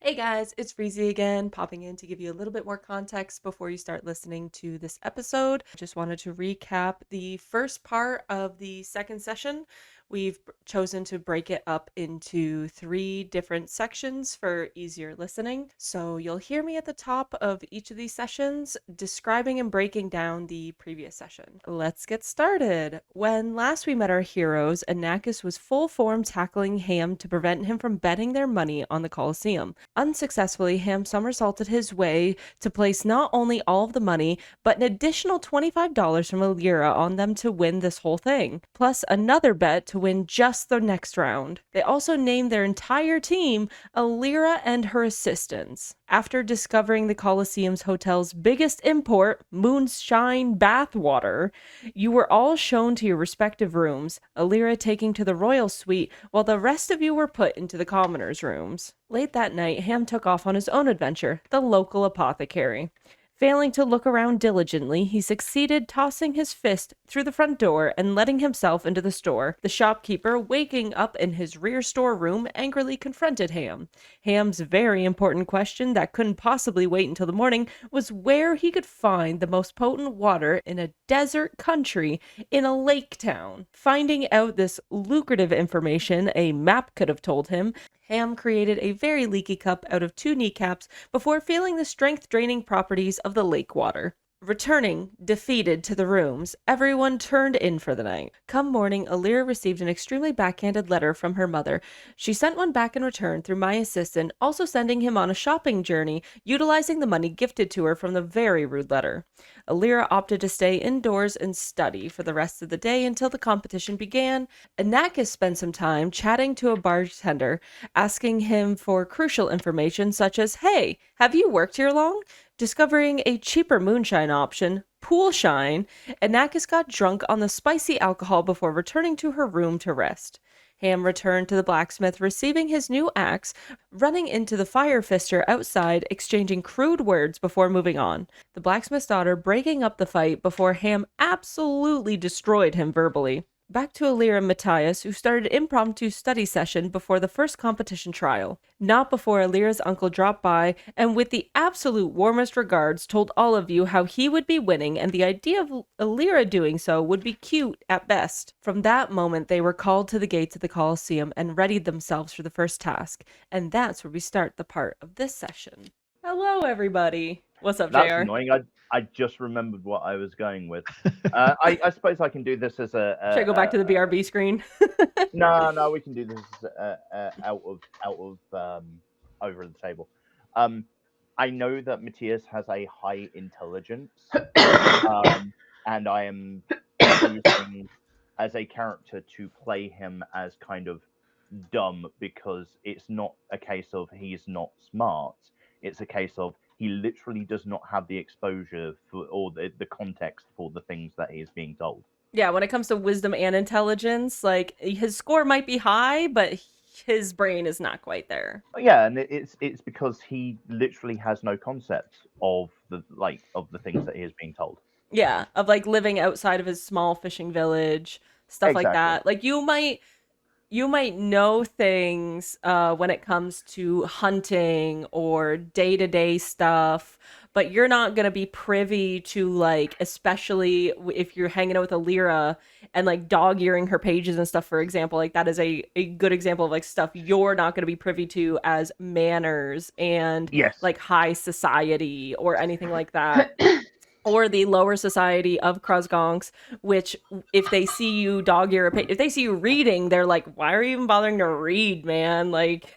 Hey guys, it's Reezy again, popping in to give you a little bit more context before you start listening to this episode. Just wanted to recap the first part of the second session. We've chosen to break it up into 3 different sections for easier listening. So you'll hear me at the top of each of these sessions describing and breaking down the previous session. Let's get started. When last we met our heroes, Anakis was full form tackling Ham to prevent him from betting their money on the Colosseum. Unsuccessfully, Ham somersaulted his way to place not only all of the money, but an additional $25 from Alira on them to win this whole thing, plus another bet to win just the next round. They also named their entire team Alira and her assistants. After discovering the Colosseum's hotel's biggest import, moonshine bathwater, you were all shown to your respective rooms, Alira taking to the royal suite, while the rest of you were put into the commoners' rooms. Late that night, Ham took off on his own adventure, the local apothecary. Failing to look around diligently, he succeeded tossing his fist through the front door and letting himself into the store. The shopkeeper, waking up in his rear storeroom, angrily confronted Ham. Ham's very important question that couldn't possibly wait until the morning was where he could find the most potent water in a desert country in a lake town. Finding out this lucrative information a map could have told him, Ham created a very leaky cup out of 2 kneecaps before feeling the strength-draining properties of the lake water. Returning, defeated, to the rooms, everyone turned in for the night. Come morning, Alira received an extremely backhanded letter from her mother. She sent one back in return through my assistant, also sending him on a shopping journey, utilizing the money gifted to her from the very rude letter. Alira opted to stay indoors and study for the rest of the day until the competition began. Anakis spent some time chatting to a bartender, asking him for crucial information such as, "Hey, have you worked here long?" Discovering a cheaper moonshine option, Poolshine, Anakis got drunk on the spicy alcohol before returning to her room to rest. Ham returned to the blacksmith, receiving his new axe, running into the fire fister outside, exchanging crude words before moving on. The blacksmith's daughter breaking up the fight before Ham absolutely destroyed him verbally. Back to Alira and Matthias, who started an impromptu study session before the first competition trial. Not before Alira's uncle dropped by, and with the absolute warmest regards told all of you how he would be winning, and the idea of Alira doing so would be cute at best. From that moment, they were called to the gates of the Colosseum and readied themselves for the first task, and that's where we start the part of this session. Hello, everybody. What's up, That's JR? annoying. I just remembered what I was going with. I suppose I can do this as a. Should I go back to the BRB screen? No, we can do this out of over the table. I know that Matthias has a high intelligence, and I am choosing as a character to play him as kind of dumb because it's not a case of he's not smart. It's a case of he literally does not have the exposure for or the context for the things that he is being told. Yeah, when it comes to wisdom and intelligence, like his score might be high, but his brain is not quite there. Yeah, and it's because he literally has no concept of the things that he is being told. Yeah, of like living outside of his small fishing village, stuff like that. Like you might know things when it comes to hunting or day-to-day stuff, but you're not going to be privy to, like, especially if you're hanging out with Alira and like dog-earing her pages and stuff, for example. Like that is a good example of like stuff you're not going to be privy to as manners and like high society or anything like that. Or the lower society of Kruzgonks, which if they see you if they see you reading, they're like, why are you even bothering to read, man? Like,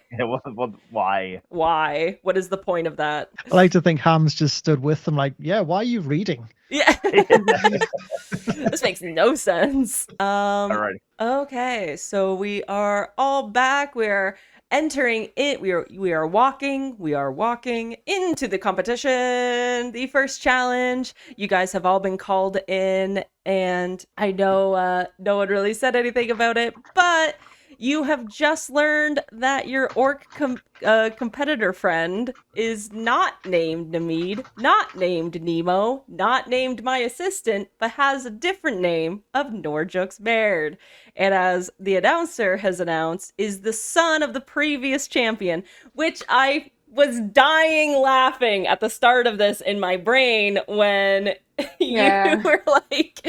why? Why? What is the point of that? I like to think Ham's just stood with them like, yeah, why are you reading? Yeah. This makes no sense. Alright. Okay, so we are all back. We're entering it. We are walking into the competition, the first challenge. You guys have all been called in, and I know no one really said anything about it, but you have just learned that your orc competitor friend is not named Namid, not named Nemo, not named my assistant, but has a different name of Norjux Baird. And as the announcer has announced, is the son of the previous champion, which I was dying laughing at the start of this in my brain when you were like,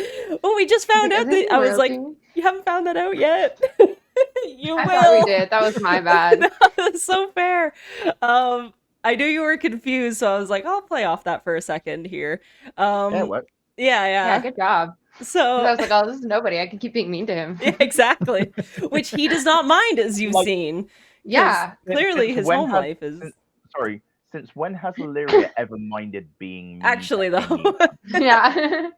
"Oh, we just found out that." I was like, "You haven't found that out yet." You will. I thought we did. That was my bad. That's so fair. I knew you were confused, so I was like, I'll play off that for a second here. Yeah, what? Yeah, good job. So I was like, oh, this is nobody. I can keep being mean to him. Yeah, exactly. Which he does not mind, as you've seen. Yeah. Clearly his home life is... Since when has Illyria ever minded being mean? Actually, though. Yeah.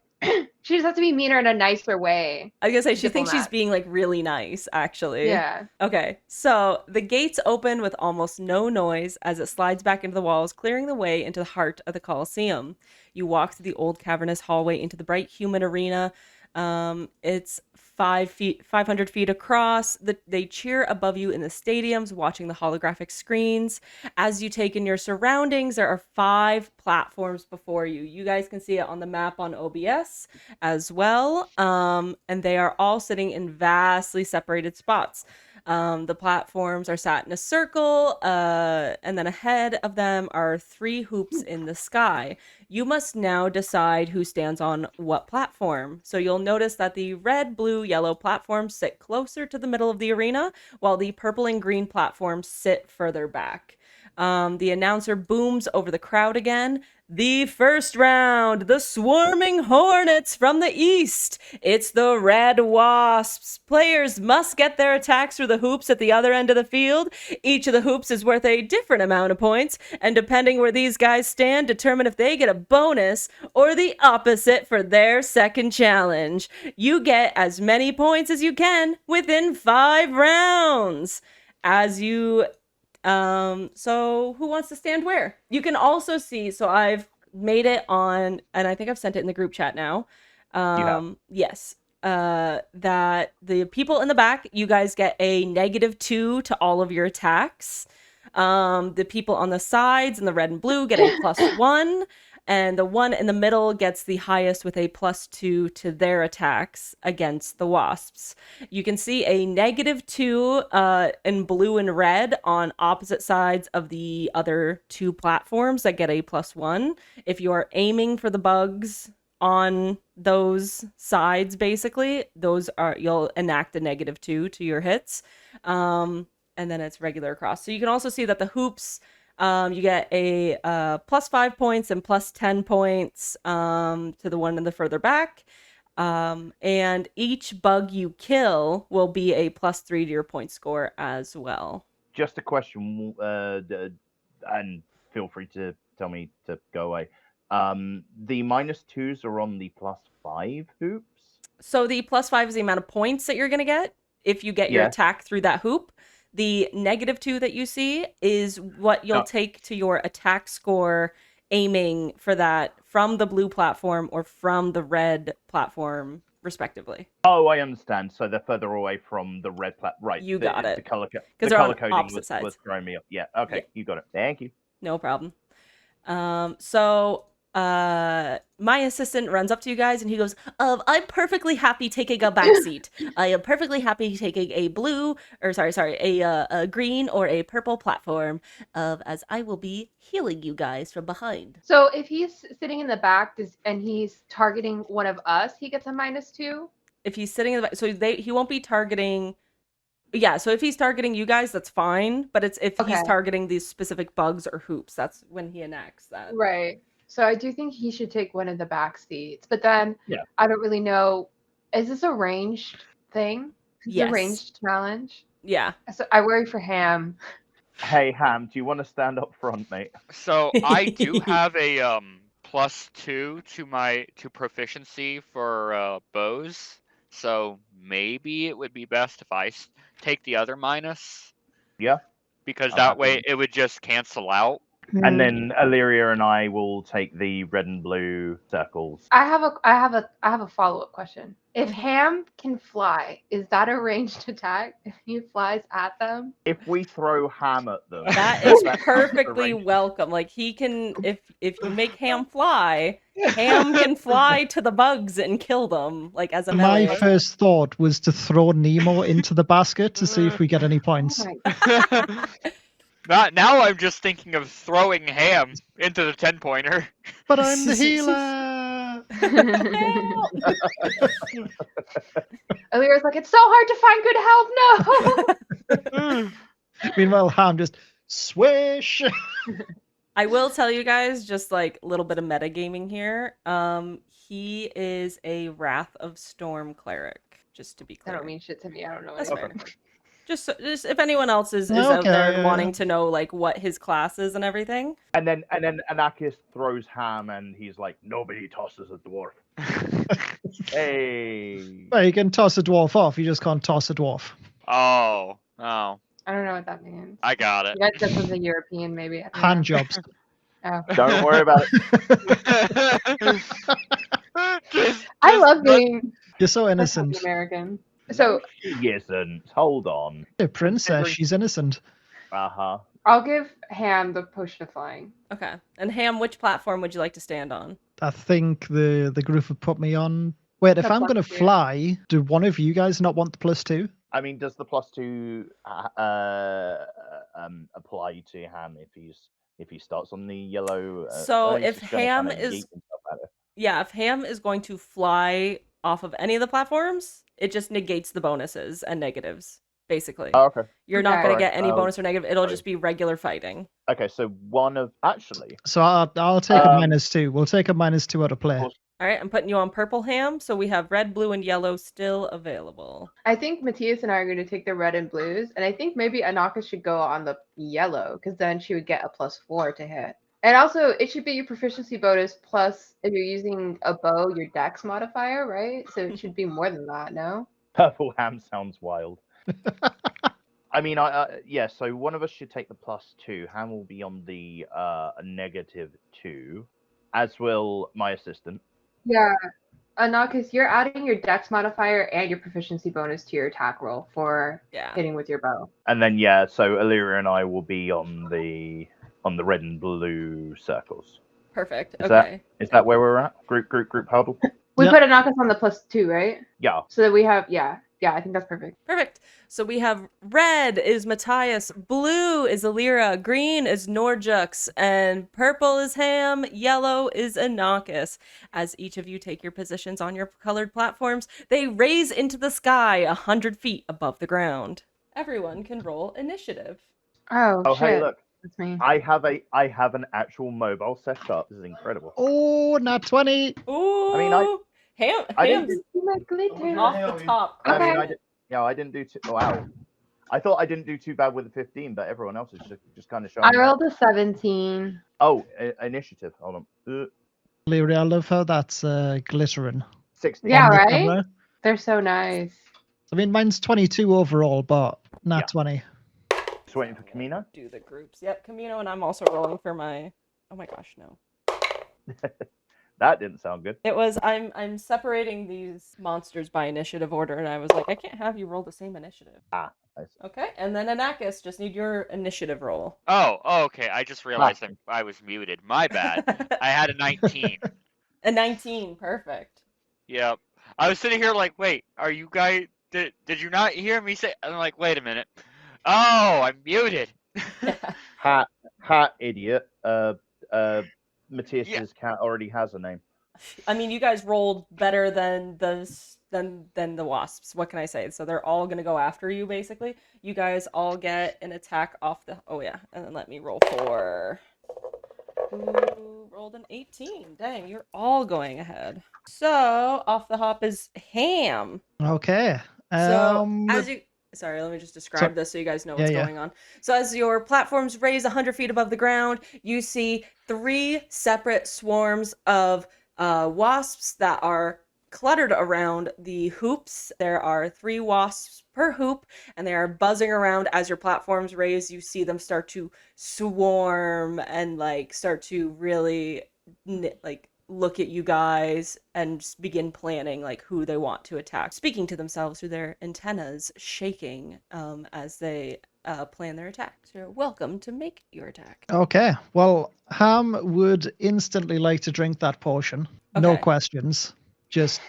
She just has to be meaner in a nicer way. I was gonna say, she thinks she's being, like, really nice, actually. Yeah. Okay, so the gates open with almost no noise as it slides back into the walls, clearing the way into the heart of the Colosseum. You walk through the old cavernous hallway into the bright human arena. It's 500 feet across. They cheer above you in the stadiums, watching the holographic screens. As you take in your surroundings, there are 5 platforms before you. You guys can see it on the map on OBS as well. And they are all sitting in vastly separated spots. The platforms are sat in a circle, and then ahead of them are 3 hoops in the sky. You must now decide who stands on what platform. So you'll notice that the red, blue, yellow platforms sit closer to the middle of the arena, while the purple and green platforms sit further back. The announcer booms over the crowd again. The first round, the Swarming Hornets from the east. It's the Red Wasps. Players must get their attacks through the hoops at the other end of the field. Each of the hoops is worth a different amount of points, and depending where these guys stand, determine if they get a bonus or the opposite for their second challenge. You get as many points as you can within 5 rounds. So who wants to stand where? You can also see, so I've made it on, and I think I've sent it in the group chat now. Yes. That the people in the back, you guys get a -2 to all of your attacks. The people on the sides in the red and blue get a +1. And the one in the middle gets the highest with a +2 to their attacks against the wasps. You can see a -2 in blue and red on opposite sides of the other 2 platforms that get a +1. If you are aiming for the bugs on those sides, basically, you'll enact a -2 to your hits. And then it's regular across. So you can also see that the hoops... you get a +5 points and +10 points to the one in the further back. And each bug you kill will be a +3 to your point score as well. Just a question, and feel free to tell me to go away. The -2s are on the +5 hoops? So the +5 is the amount of points that you're going to get if you get your attack through that hoop. The -2 that you see is what you'll take to your attack score aiming for that from the blue platform or from the red platform, respectively. Oh, I understand. So they're further away from the red platform. Right. You got it. The color coding was throwing me up. Yeah. Okay. Yeah. You got it. Thank you. No problem. So my assistant runs up to you guys and he goes, I'm perfectly happy taking a back seat. I am perfectly happy taking a green or a purple platform, as I will be healing you guys from behind. So if he's sitting in the back and he's targeting one of us, he gets a -2? If he's sitting in the back, so he won't be targeting... Yeah, so if he's targeting you guys, that's fine. But it's if he's targeting these specific bugs or hoops, that's when he enacts that. Right. So I do think he should take one of the back seats. But then I don't really know. Is this a ranged thing? Yes. A ranged challenge? Yeah. So I worry for Ham. Hey, Ham, do you want to stand up front, mate? So I do have a +2 to proficiency for bows. So maybe it would be best if I take the other minus. Yeah. Because that way it would just cancel out. And then Illyria and I will take the red and blue circles. I have a follow-up question. If Ham can fly, is that a ranged attack if he flies at them? If we throw Ham at them, that is perfectly welcome. Like he can, if you make Ham fly, Ham can fly to the bugs and kill them. Like as a my first thought was to throw Nemo into the basket to see if we get any points. Now I'm just thinking of throwing Ham into the 10-pointer. But I'm the healer. Alira's like, it's so hard to find good help. No. Meanwhile, Ham just swish. I will tell you guys just like a little bit of metagaming here. He is a Wrath of Storm cleric, just to be That clear. don't mean shit to me. I don't know. That's anything. fair. Just if anyone else is out Okay, there yeah. wanting to know like what his class is and everything. And then Anakis throws Ham, and he's like, "Nobody tosses a dwarf." Hey. Well, you can toss a dwarf off. You just can't toss a dwarf. Oh. I don't know what that means. I got You it. guys said something European, maybe. I don't Hand know. jobs. Oh. Don't worry about it. I love being You're so a innocent. American. So She isn't. Hold on. A princess. She's innocent. Uh-huh. I'll give Ham the potion of flying. Okay. And Ham, which platform would you like to stand on? I think the group have put me on. Wait, if The I'm going to +2. fly, do one of you guys not want the +2? I mean, does the +2 apply to Ham if he starts on the yellow? So he's if just gonna Ham kinda is- yeet himself at it. Yeah, if Ham is going to fly off of any of the platforms, it just negates the bonuses and negatives, basically. Oh, okay. You're not Okay. going to get any Alright, bonus or negative. It'll sorry. just be regular fighting. Okay, so one of actually. So I'll take a Um, -2. We'll take a -2 out of play. Cool. All right, I'm putting you on purple, Ham. So we have red, blue, and yellow still available. I think Matthias and I are going to take the red and blues, and I think maybe Anaka should go on the yellow because then she would get a +4 to hit. And also, it should be your proficiency bonus plus if you're using a bow, your dex modifier, right? So it should be more than that, no? Purple Ham sounds wild. I mean, yeah. So one of us should take the +2. Ham will be on the -2, as will my assistant. Yeah. Anakas, you're adding your dex modifier and your proficiency bonus to your attack roll for Yeah. hitting with your bow. And then yeah, so Illyria and I will be on the red and blue circles. Perfect. Is that- Okay. Is that where we're at? Group huddle. We Yep. put Anakas on the +2, right? Yeah. So that we have, yeah, I think that's perfect. Perfect. So we have red is Matthias, blue is Alira, green is Norjux, and purple is Ham, yellow is Anakis. As each of you take your positions on your colored platforms, they raise into the sky 100 feet above the ground. Everyone can roll initiative. Oh, Oh, shit. hey, look. That's me. I have an actual mobile setup. This is incredible. Oh, not 20. Ooh. mean, I didn't Ham's See my glitter. off the top. I mean, Okay. I didn't do too. Wow. I thought I didn't do too bad with the 15, but everyone else is just kind of showing. I rolled a 17. Oh, initiative. Hold on. Lyria, I love how that's glittering. 16. Yeah, on the right? camera. They're so nice. I mean, mine's 22 overall, but not Yeah. 20. Just waiting for Kamino. Do the groups. Yep, Kamino, and I'm also rolling for my. Oh my gosh, no. That didn't sound good. It was I'm separating these monsters by initiative order, and I was like, I can't have you roll the same initiative. I see. Okay, and then Anakis, just need your initiative roll. Oh, okay. I just realized I was muted. My bad. I had a 19. A 19, perfect. Yep. I was sitting here like, wait, are you guys? Did you not hear me say? I'm like, wait a minute. Oh, I'm muted. Ha, idiot. Matthias's cat already has a name. I mean, you guys rolled better than the wasps. What can I say? So they're all gonna go after you, basically. You guys all get an attack off the. Oh yeah, and then let me roll for. Who rolled an 18? Dang, you're all going ahead. So off the hop is Ham. Okay. So as you. Sorry, let me just describe this so you guys know what's yeah. going on. So as your platforms raise 100 feet above the ground, you see 3 separate swarms of wasps that are cluttered around the hoops. There are 3 wasps per hoop, and they are buzzing around as your platforms raise. You see them start to swarm and like start to really like look at you guys and just begin planning like who they want to attack, speaking to themselves through their antennas shaking as they plan their attack. So you're welcome to make your attack. Okay. Well, Ham would instantly like to drink that potion. No Okay. questions. Just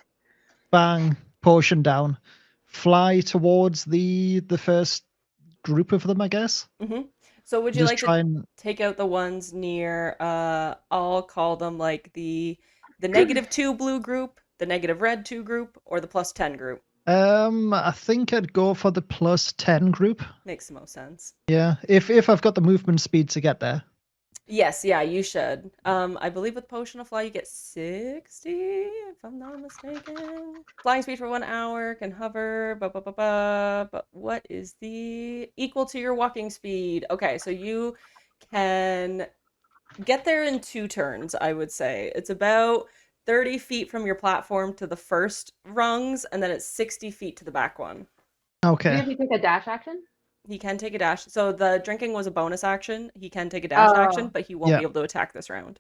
bang, potion down. Fly towards the first group of them, I guess. Mm-hmm. So would you Just like try to and take out the ones near, I'll call them like the -2 blue group, the -red 2 group, or the +10 group? I think I'd go for the +10 group. Makes the most sense. Yeah, if I've got the movement speed to get there. Yes, yeah, you should. I believe with Potion of Fly you get 60, if I'm not mistaken. Flying speed for 1 hour, can hover, but what is the equal to your walking speed? Okay, so you can get there in 2 turns, I would say. It's about 30 feet from your platform to the first rungs, and then it's 60 feet to the back one. Okay. Even if you take a dash action? He can take a dash. So the drinking was a bonus action. He can take a dash action, but he won't Yeah. be able to attack this round.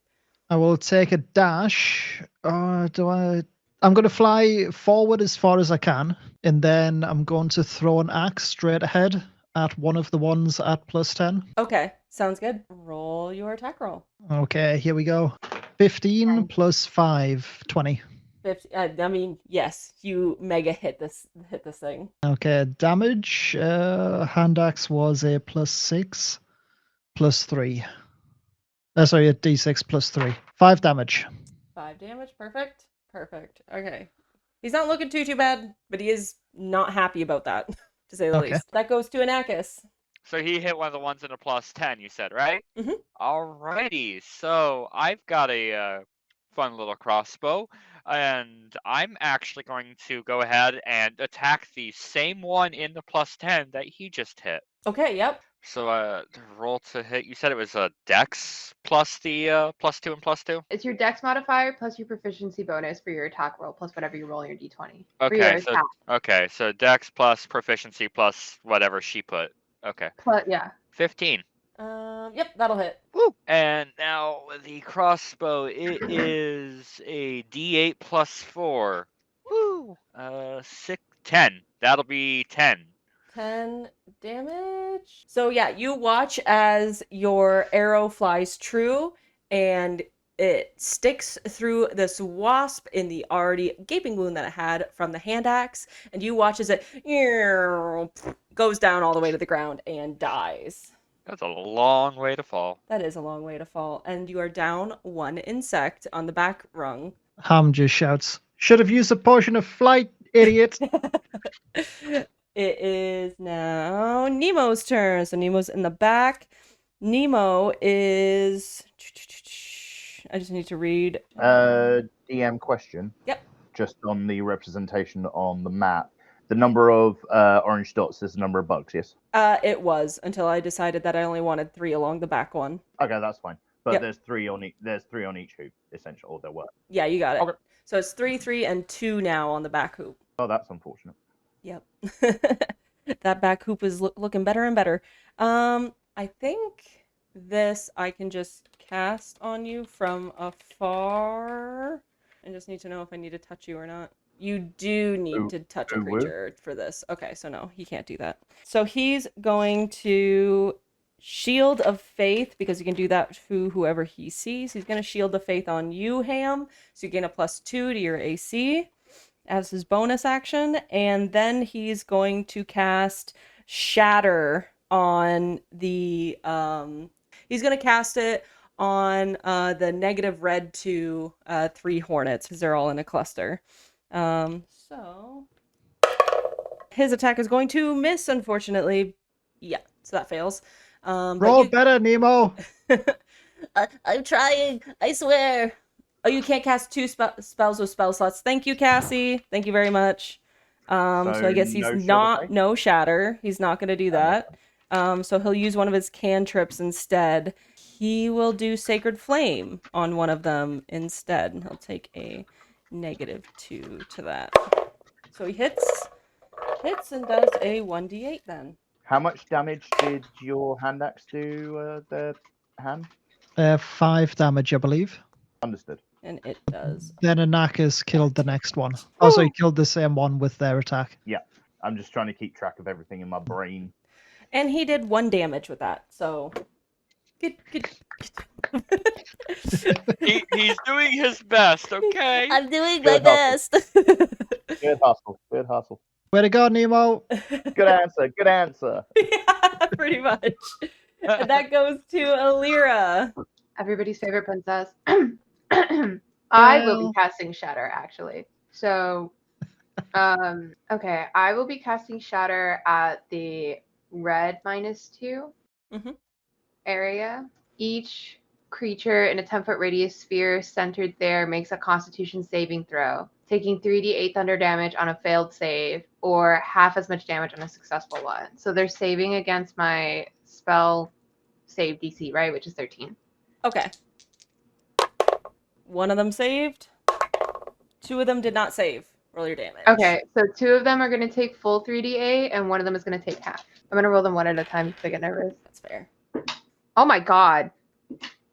I will take a dash. I'm going to fly forward as far as I can, and then I'm going to throw an axe straight ahead at one of the ones at +10. Okay, sounds good. Roll your attack roll. Okay, here we go. 15 plus 5, 20. 50, I mean, yes, you mega hit this thing. Okay, damage. Hand axe was a +6, +3. Sorry, a d6 +3. 5 damage. 5 damage, perfect. Okay. He's not looking too bad, but he is not happy about that, to say the Okay. least. That goes to Anakis. So he hit one of the ones in a +10, you said, right? Mhm. Alrighty, so I've got a fun little crossbow, and I'm actually going to go ahead and attack the same one in the +10 that he just hit. Okay, yep. So the roll to hit, you said it was a dex plus the +2 and +2? It's your dex modifier plus your proficiency bonus for your attack roll plus whatever you roll in your d20. For Okay, your so attack. so dex plus proficiency plus whatever she put. Okay. Yeah. 15. Yep, that'll hit. Woo! And now the crossbow, it is a D8 plus 4. Woo! 10. That'll be 10. 10 damage. So yeah, you watch as your arrow flies true and it sticks through this wasp in the already gaping wound that it had from the hand axe, and you watch as it goes down all the way to the ground and dies. That's a long way to fall. That is a long way to fall, and you are down 1 insect on the back rung. Ham just shouts, "Should have used a potion of flight, idiot!" It is now Nemo's turn. So Nemo's in the back. Nemo is... I just need to read. DM question. Yep. Just on the representation on the map. The number of orange dots is the number of bugs, yes? It was, until I decided that I only wanted 3 along the back one. Okay, that's fine. But Yep. there's three on each hoop, essentially, or there were. Yeah, you got it. Okay. So it's 3, 3, and 2 now on the back hoop. Oh, that's unfortunate. Yep. That back hoop is looking better and better. I think this I can just cast on you from afar. I just need to know if I need to touch you or not. You do need to touch a creature for this. Okay, so no, he can't do that. So he's going to Shield of Faith, because you can do that to whoever he sees. He's going to Shield of Faith on you, Ham. So you gain a +2 to your AC as his bonus action. And then he's going to cast Shatter on the... he's going to cast it on the -red to 3 hornets, because they're all in a cluster. So his attack is going to miss, unfortunately. Yeah, so that fails. Roll better, Nemo. I'm trying, I swear. Oh, you can't cast 2 spells with spell slots. Thank you, Cassie. Thank you very much. So I guess he's no shatter. He's not going to do that. So he'll use one of his cantrips instead. He will do Sacred Flame on one of them instead. And he'll take a -2 to that. So he hits and does a 1d8 then. How much damage did your hand axe do, the hand? 5 damage, I believe. Understood. And it does. Then Anakis killed the next one. Also, he killed the same one with their attack. Yeah, I'm just trying to keep track of everything in my brain. And he did 1 damage with that, so... Good. He's doing his best, okay? I'm doing my best. Good hustle. Way to go, Nemo. Good answer. Yeah, pretty much. And that goes to Alira. Everybody's favorite princess. I will be Well. casting Shatter, actually. So, okay, I will be casting Shatter at the red -2 Mhm. area. Each creature in a 10-foot radius sphere centered there makes a Constitution saving throw, taking 3d8 thunder damage on a failed save, or half as much damage on a successful one. So they're saving against my spell save DC, right, which is 13. Okay. One of them saved. 2 of them did not save. Roll your damage. Okay, so 2 of them are going to take full 3d8, and 1 of them is going to take half. I'm going to roll them one at a time because I get nervous. That's fair. Oh my god.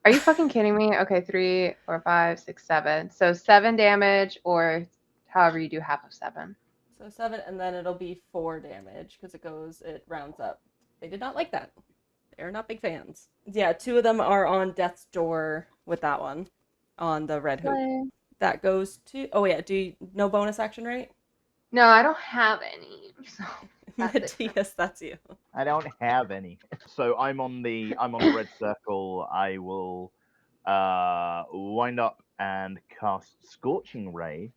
Are you fucking kidding me? Okay, 3, 4, 5, 6, 7. So 7 damage, or however you do half of 7. So 7, and then it'll be 4 damage because it rounds up. They did not like that. They're not big fans. Yeah, 2 of them are on death's door with that one on the red hoop. That goes to. Oh yeah, no bonus action, right? No, I don't have any. So that's it. Matthias, that's you. I don't have any. So I'm on the red circle. I will wind up and cast Scorching Ray,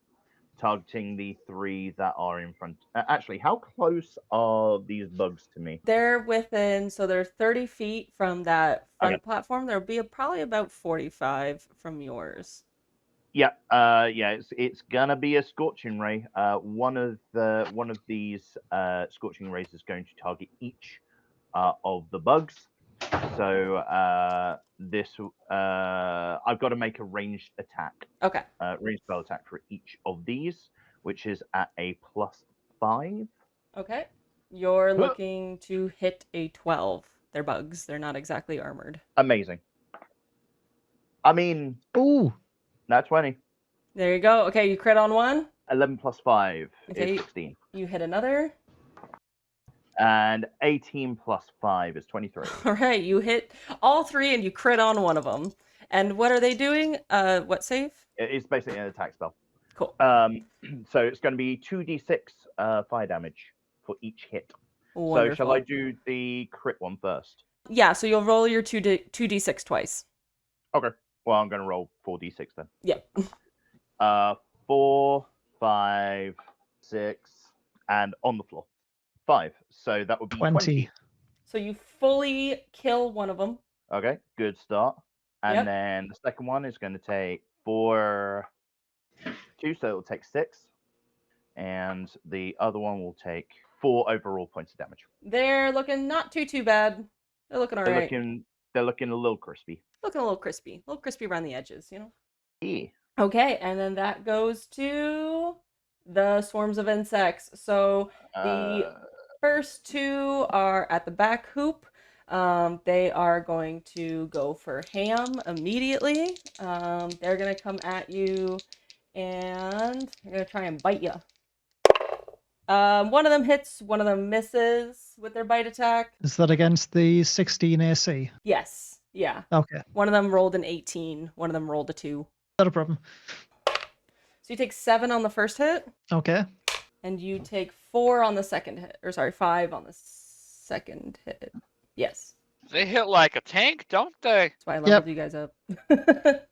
targeting the 3 that are in front. Actually, how close are these bugs to me? They're within, so they're 30 feet from that front platform. There'll be probably about 45 from yours. Yeah, it's gonna be a Scorching Ray. One of these Scorching Rays is going to target each of the bugs. So I've got to make a ranged attack. Okay. Ranged spell attack for each of these, which is at a +5. Okay. You're looking to hit a 12. They're bugs. They're not exactly armored. Amazing. I mean, Ooh. That's 20. There you go. Okay, you crit on one. 11 plus 5 Okay. is 16. You hit another. And 18 plus 5 is 23. All right, you hit all 3 and you crit on one of them. And what are they doing? What save? It's basically an attack spell. Cool. So it's going to be 2d6 fire damage for each hit. Wonderful. So shall I do the crit one first? Yeah, so you'll roll your 2d6 twice. Okay. Well, I'm going to roll 4d6 then. Yep. 4, 5, 6, and on the floor. 5. So that would be 20. So you fully kill one of them. Okay, good start. And then the second one is going to take 4, 2, so it'll take 6. And the other one will take 4 overall points of damage. They're looking not too bad. They're looking all right. They're looking a little crispy. Looking a little crispy around the edges, you know? Yeah. Okay, and then that goes to the swarms of insects. So the first 2 are at the back hoop. They are going to go for ham immediately. They're going to come at you and they're going to try and bite you. One of them hits, one of them misses with their bite attack. Is that against the 16 AC? Yes. Yeah. Okay. One of them rolled an 18. One of them rolled a 2. Not a problem. So you take 7 on the first hit. Okay. And you take 4 on the second hit. Or sorry, 5 on the second hit. Yes. They hit like a tank, don't they? That's why I leveled you guys up. But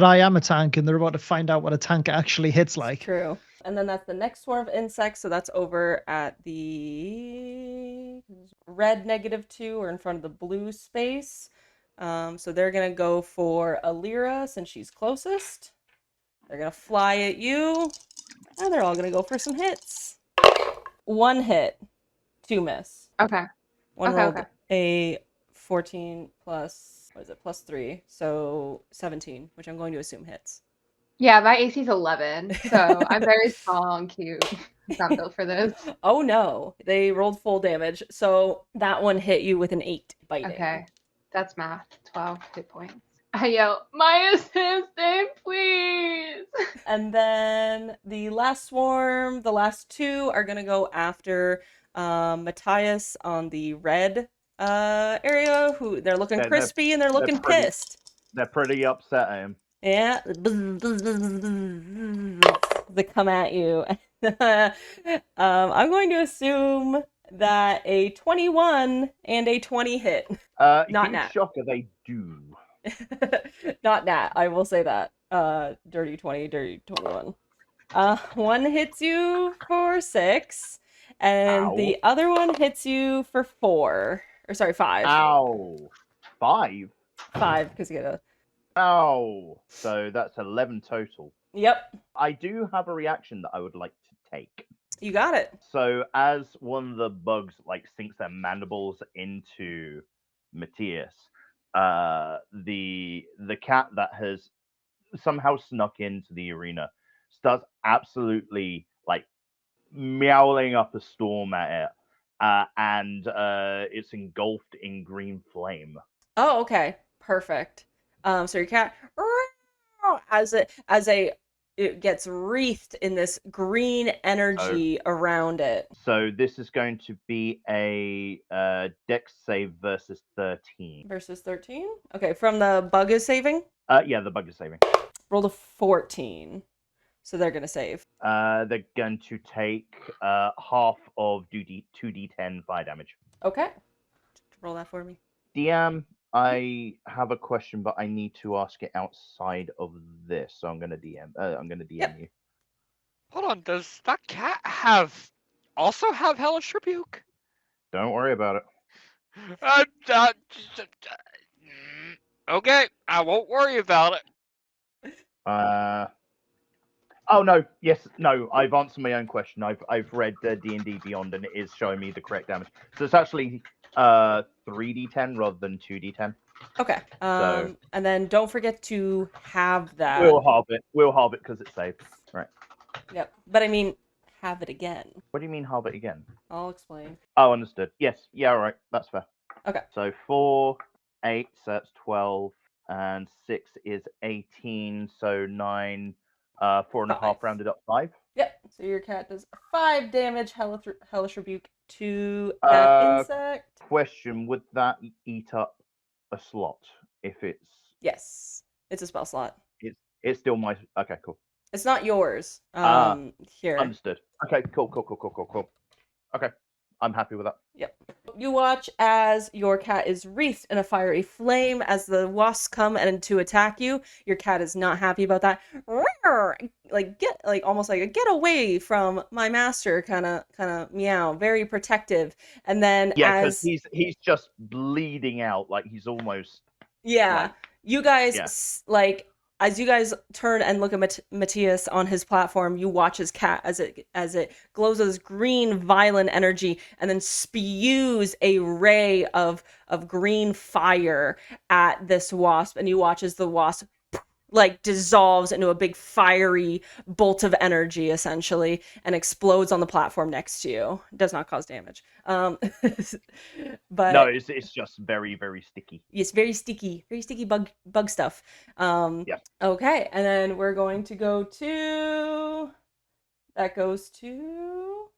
I am a tank, and they're about to find out what a tank actually hits like. True. And then that's the next swarm of insects. So that's over at the red -2 or in front of the blue space. So they're going to go for Alira since she's closest. They're going to fly at you. And they're all going to go for some hits. 1 hit, 2 miss. Okay. One rolled a 14 plus, what is it, plus 3. So 17, which I'm going to assume hits. Yeah, my AC is 11, so I'm very small and cute. I'm not built for this. Oh no, they rolled full damage. So that one hit you with an 8 biting. Okay, that's math. 12 hit points. I yell, my assistant, please! And then the last swarm, the last 2 are going to go after Matthias on the red area. Who they're looking crispy and they're looking pissed. They're pretty upset at him. Yeah, they come at you. I'm going to assume that a 21 and a 20 hit. Not Huge nat. shocker, they do. Not nat, I will say that. Dirty 20, dirty 21. One hits you for 6, and Ow. the other one hits you for 4. Or sorry, 5. Ow. 5? 5, because you get a... Ow. So that's 11 total. Yep, I do have a reaction that I would like to take. you got it. So as one of the bugs like sinks their mandibles into Matthias, the cat that has somehow snuck into the arena starts absolutely like meowing up a storm at it, and it's engulfed in green flame. Oh, okay. Perfect. So your cat, as it gets wreathed in this green energy around it. So this is going to be a dex save versus 13. Versus 13? Okay, from the bug is saving? Yeah, the bug is saving. Roll a 14. So they're going to save. They're going to take half of 2d10 fire damage. Okay. Roll that for me. DM, I have a question, but I need to ask it outside of this, so I'm gonna DM. I'm gonna DM you. Hold on, does that cat also have Hellish Rebuke? Don't worry about it. Okay, I won't worry about it. Oh no, yes, no. I've answered my own question. I've read D&D Beyond, and it is showing me the correct damage. So it's actually 3d10 rather than 2d10. Okay. So- And then don't forget to have that. We'll halve it. We'll halve it because it's saved. Right. Yep. But I mean, have it again. What do you mean halve it again? I'll explain. Oh, understood. Yes. Yeah. All right. That's fair. Okay. So 4, 8, so that's 12, and 6 is 18. So 9, 4.5 5. rounded up 5. Yep. So your cat does 5 damage, hellish rebuke to that insect. Question: would that eat up a slot if it's? Yes. It's a spell slot. It's still my. Okay, cool. It's not yours. Here. Understood. Okay, cool. Okay, I'm happy with that. Yep. You watch as your cat is wreathed in a fiery flame as the wasps come and to attack you. Your cat is not happy about that. Almost like a get away from my master kind of meow, very protective. And then Yeah, because he's just bleeding out, like he's almost. Yeah, like, you guys as you guys turn and look at Matthias on his platform, you watch his cat as it glows with this green violent energy and then spews a ray of green fire at this wasp, and you watch as the wasp like dissolves into a big fiery bolt of energy essentially and explodes on the platform next to you. It does not cause damage. But no, it's just very, very sticky. Yes, very sticky bug stuff. Yeah. Okay, and then we're going to go to that goes to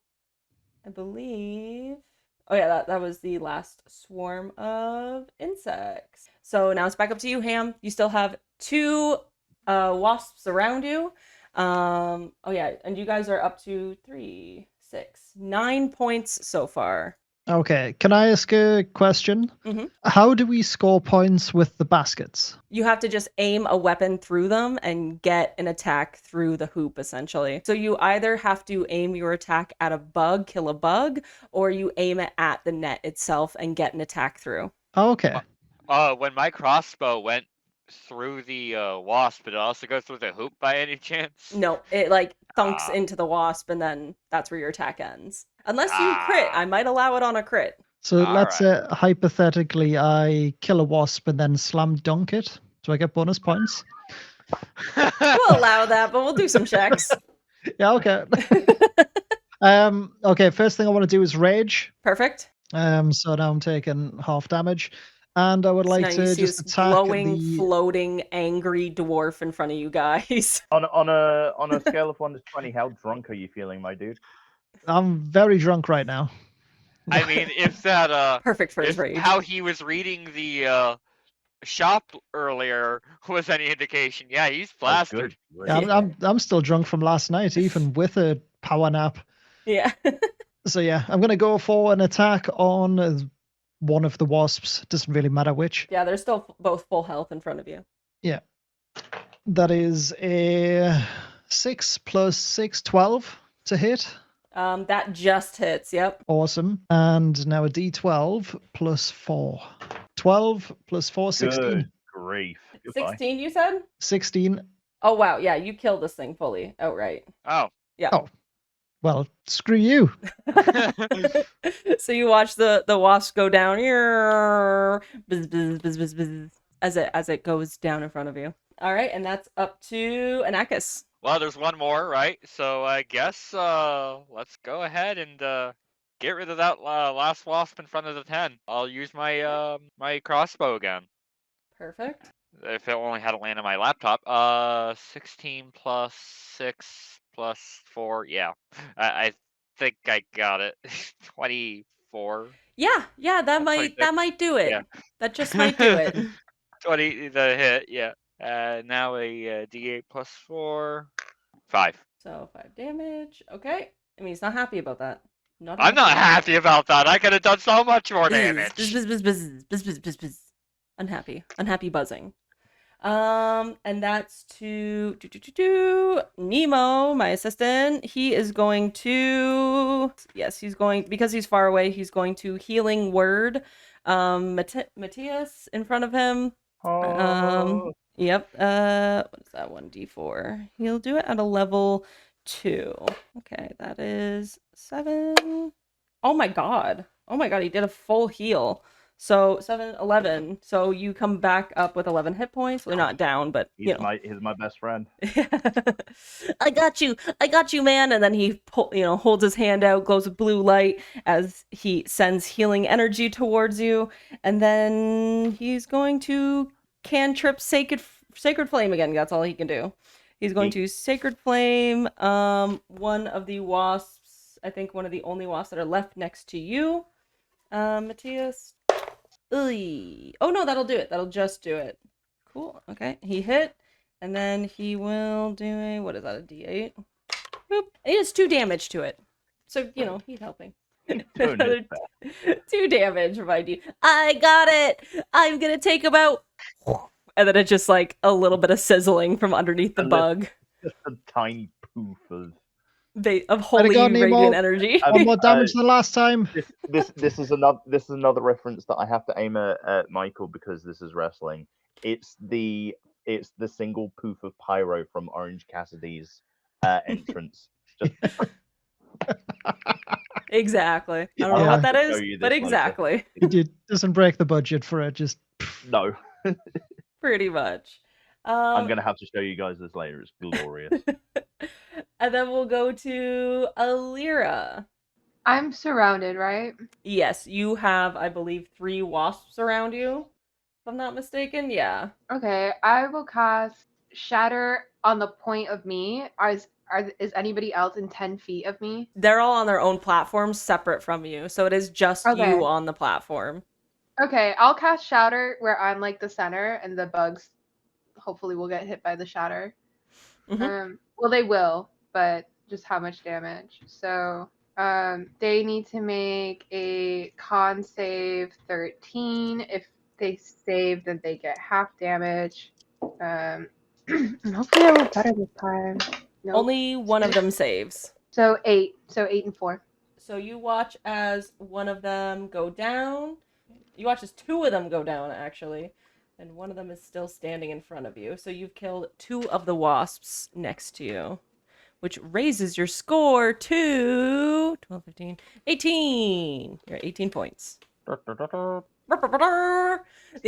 I believe. Oh yeah, that was the last swarm of insects. So now it's back up to you, Ham. You still have 2 wasps around you. Oh yeah, and you guys are up to 3, 6, 9 points so far. Okay, can I ask a question? Mm-hmm. How do we score points with the baskets? You have to just aim a weapon through them and get an attack through the hoop, essentially. So you either have to aim your attack at a bug, kill a bug, or you aim it at the net itself and get an attack through. Okay. When my crossbow went through the wasp, did it also go through the hoop by any chance? No, it like thunks into the wasp, and then that's where your attack ends. Unless you crit, I might allow it on a crit. So let's say hypothetically I kill a wasp and then slam dunk it. Do I get bonus points? We'll allow that, but we'll do some checks. Yeah, okay. Okay, first thing I want to do is rage. Perfect. So now I'm taking half damage. And I would like to just attack glowing, the floating, angry dwarf in front of you guys. On a scale of 1 to 20, how drunk are you feeling, my dude? I'm very drunk right now. I mean, if that perfect for his if rage. how he was reading the shop earlier was any indication, yeah, he's plastered. Yeah, I'm still drunk from last night, even with a power nap. Yeah. So yeah, I'm going to go for an attack on one of the wasps. Doesn't really matter which. Yeah, they're still both full health in front of you. Yeah. That is a 6 plus 6, 12 to hit. That just hits. Yep. Awesome. And now a d12 plus 4. 12 plus 4, 16. Good grief. Goodbye. 16, you said? 16. Oh wow, yeah, you killed this thing fully outright. Oh. Yeah. Oh. Well, screw you. So you watch the wasp go down bzz, bzz, bzz, bzz, bzz, as it goes down in front of you. All right, and that's up to Anakis. Well, there's one more, right? So I guess let's go ahead and get rid of that last wasp in front of the 10. I'll use my my crossbow again. Perfect. If it only had to land on my laptop. 16 plus 6 plus 4. Yeah, I think I got it. 24. Yeah, that might do it. Yeah. That just might do it. 20 the hit. Yeah. Now a D8 plus 4. 5. So 5 damage. Okay. I mean, he's not happy about that. I'm not happy about that. I could have done so much more damage. Bzz, bzz, bzz, bzz, bzz, bzz, bzz. Unhappy buzzing. And that's to Nemo, my assistant. He is going to, because he's far away, he's going to healing word Matthias in front of him. Yep. What is that? 1d4. He'll do it at a level 2. Okay, that is 7. Oh my god, he did a full heal. So 7, 11. So you come back up with 11 hit points. We're not down, but he's my best friend. I got you, man. And then he holds his hand out, glows with blue light as he sends healing energy towards you, and then he's going to cantrip sacred flame again. That's all he can do. He's going to sacred flame one of the wasps. I think one of the only wasps that are left next to you, Matthias. Oh no, that'll do it. That'll just do it. Cool. Okay, he hit, and then he will do a, what is that, a D8? Boop. And he does 2 damage to it. So he's helping. 2 damage from ID. I got it. I'm gonna take about, and then it's just like a little bit of sizzling from underneath the bug. Just a tiny poof of holy radiant energy. One more damage than the last time. This is another reference that I have to aim at Mykl, because this is wrestling. It's the single poof of pyro from Orange Cassidy's entrance. Just... Exactly. I don't know what that is, but exactly. It doesn't break the budget for it. Just no. Pretty much. I'm gonna have to show you guys this later. It's glorious. And then we'll go to Alira. I'm surrounded, right? Yes, you have, I believe, 3 wasps around you, if I'm not mistaken. Yeah. Okay, I will cast Shatter on the point of me. Is anybody else in 10 feet of me? They're all on their own platforms, separate from you, so it is just you on the platform. Okay, I'll cast Shatter where I'm like the center, and the bugs hopefully will get hit by the Shatter. Mm-hmm. Well, they will, but just how much damage? So they need to make a con save 13. If they save, then they get half damage. Hopefully I roll better this time. Nope. Only one of them saves. So 8. So 8 and 4. So you watch as one of them go down. You watch as 2 of them go down, actually. And one of them is still standing in front of you. So you've killed 2 of the wasps next to you, which raises your score to 12, 15, 18. You're at 18 points. The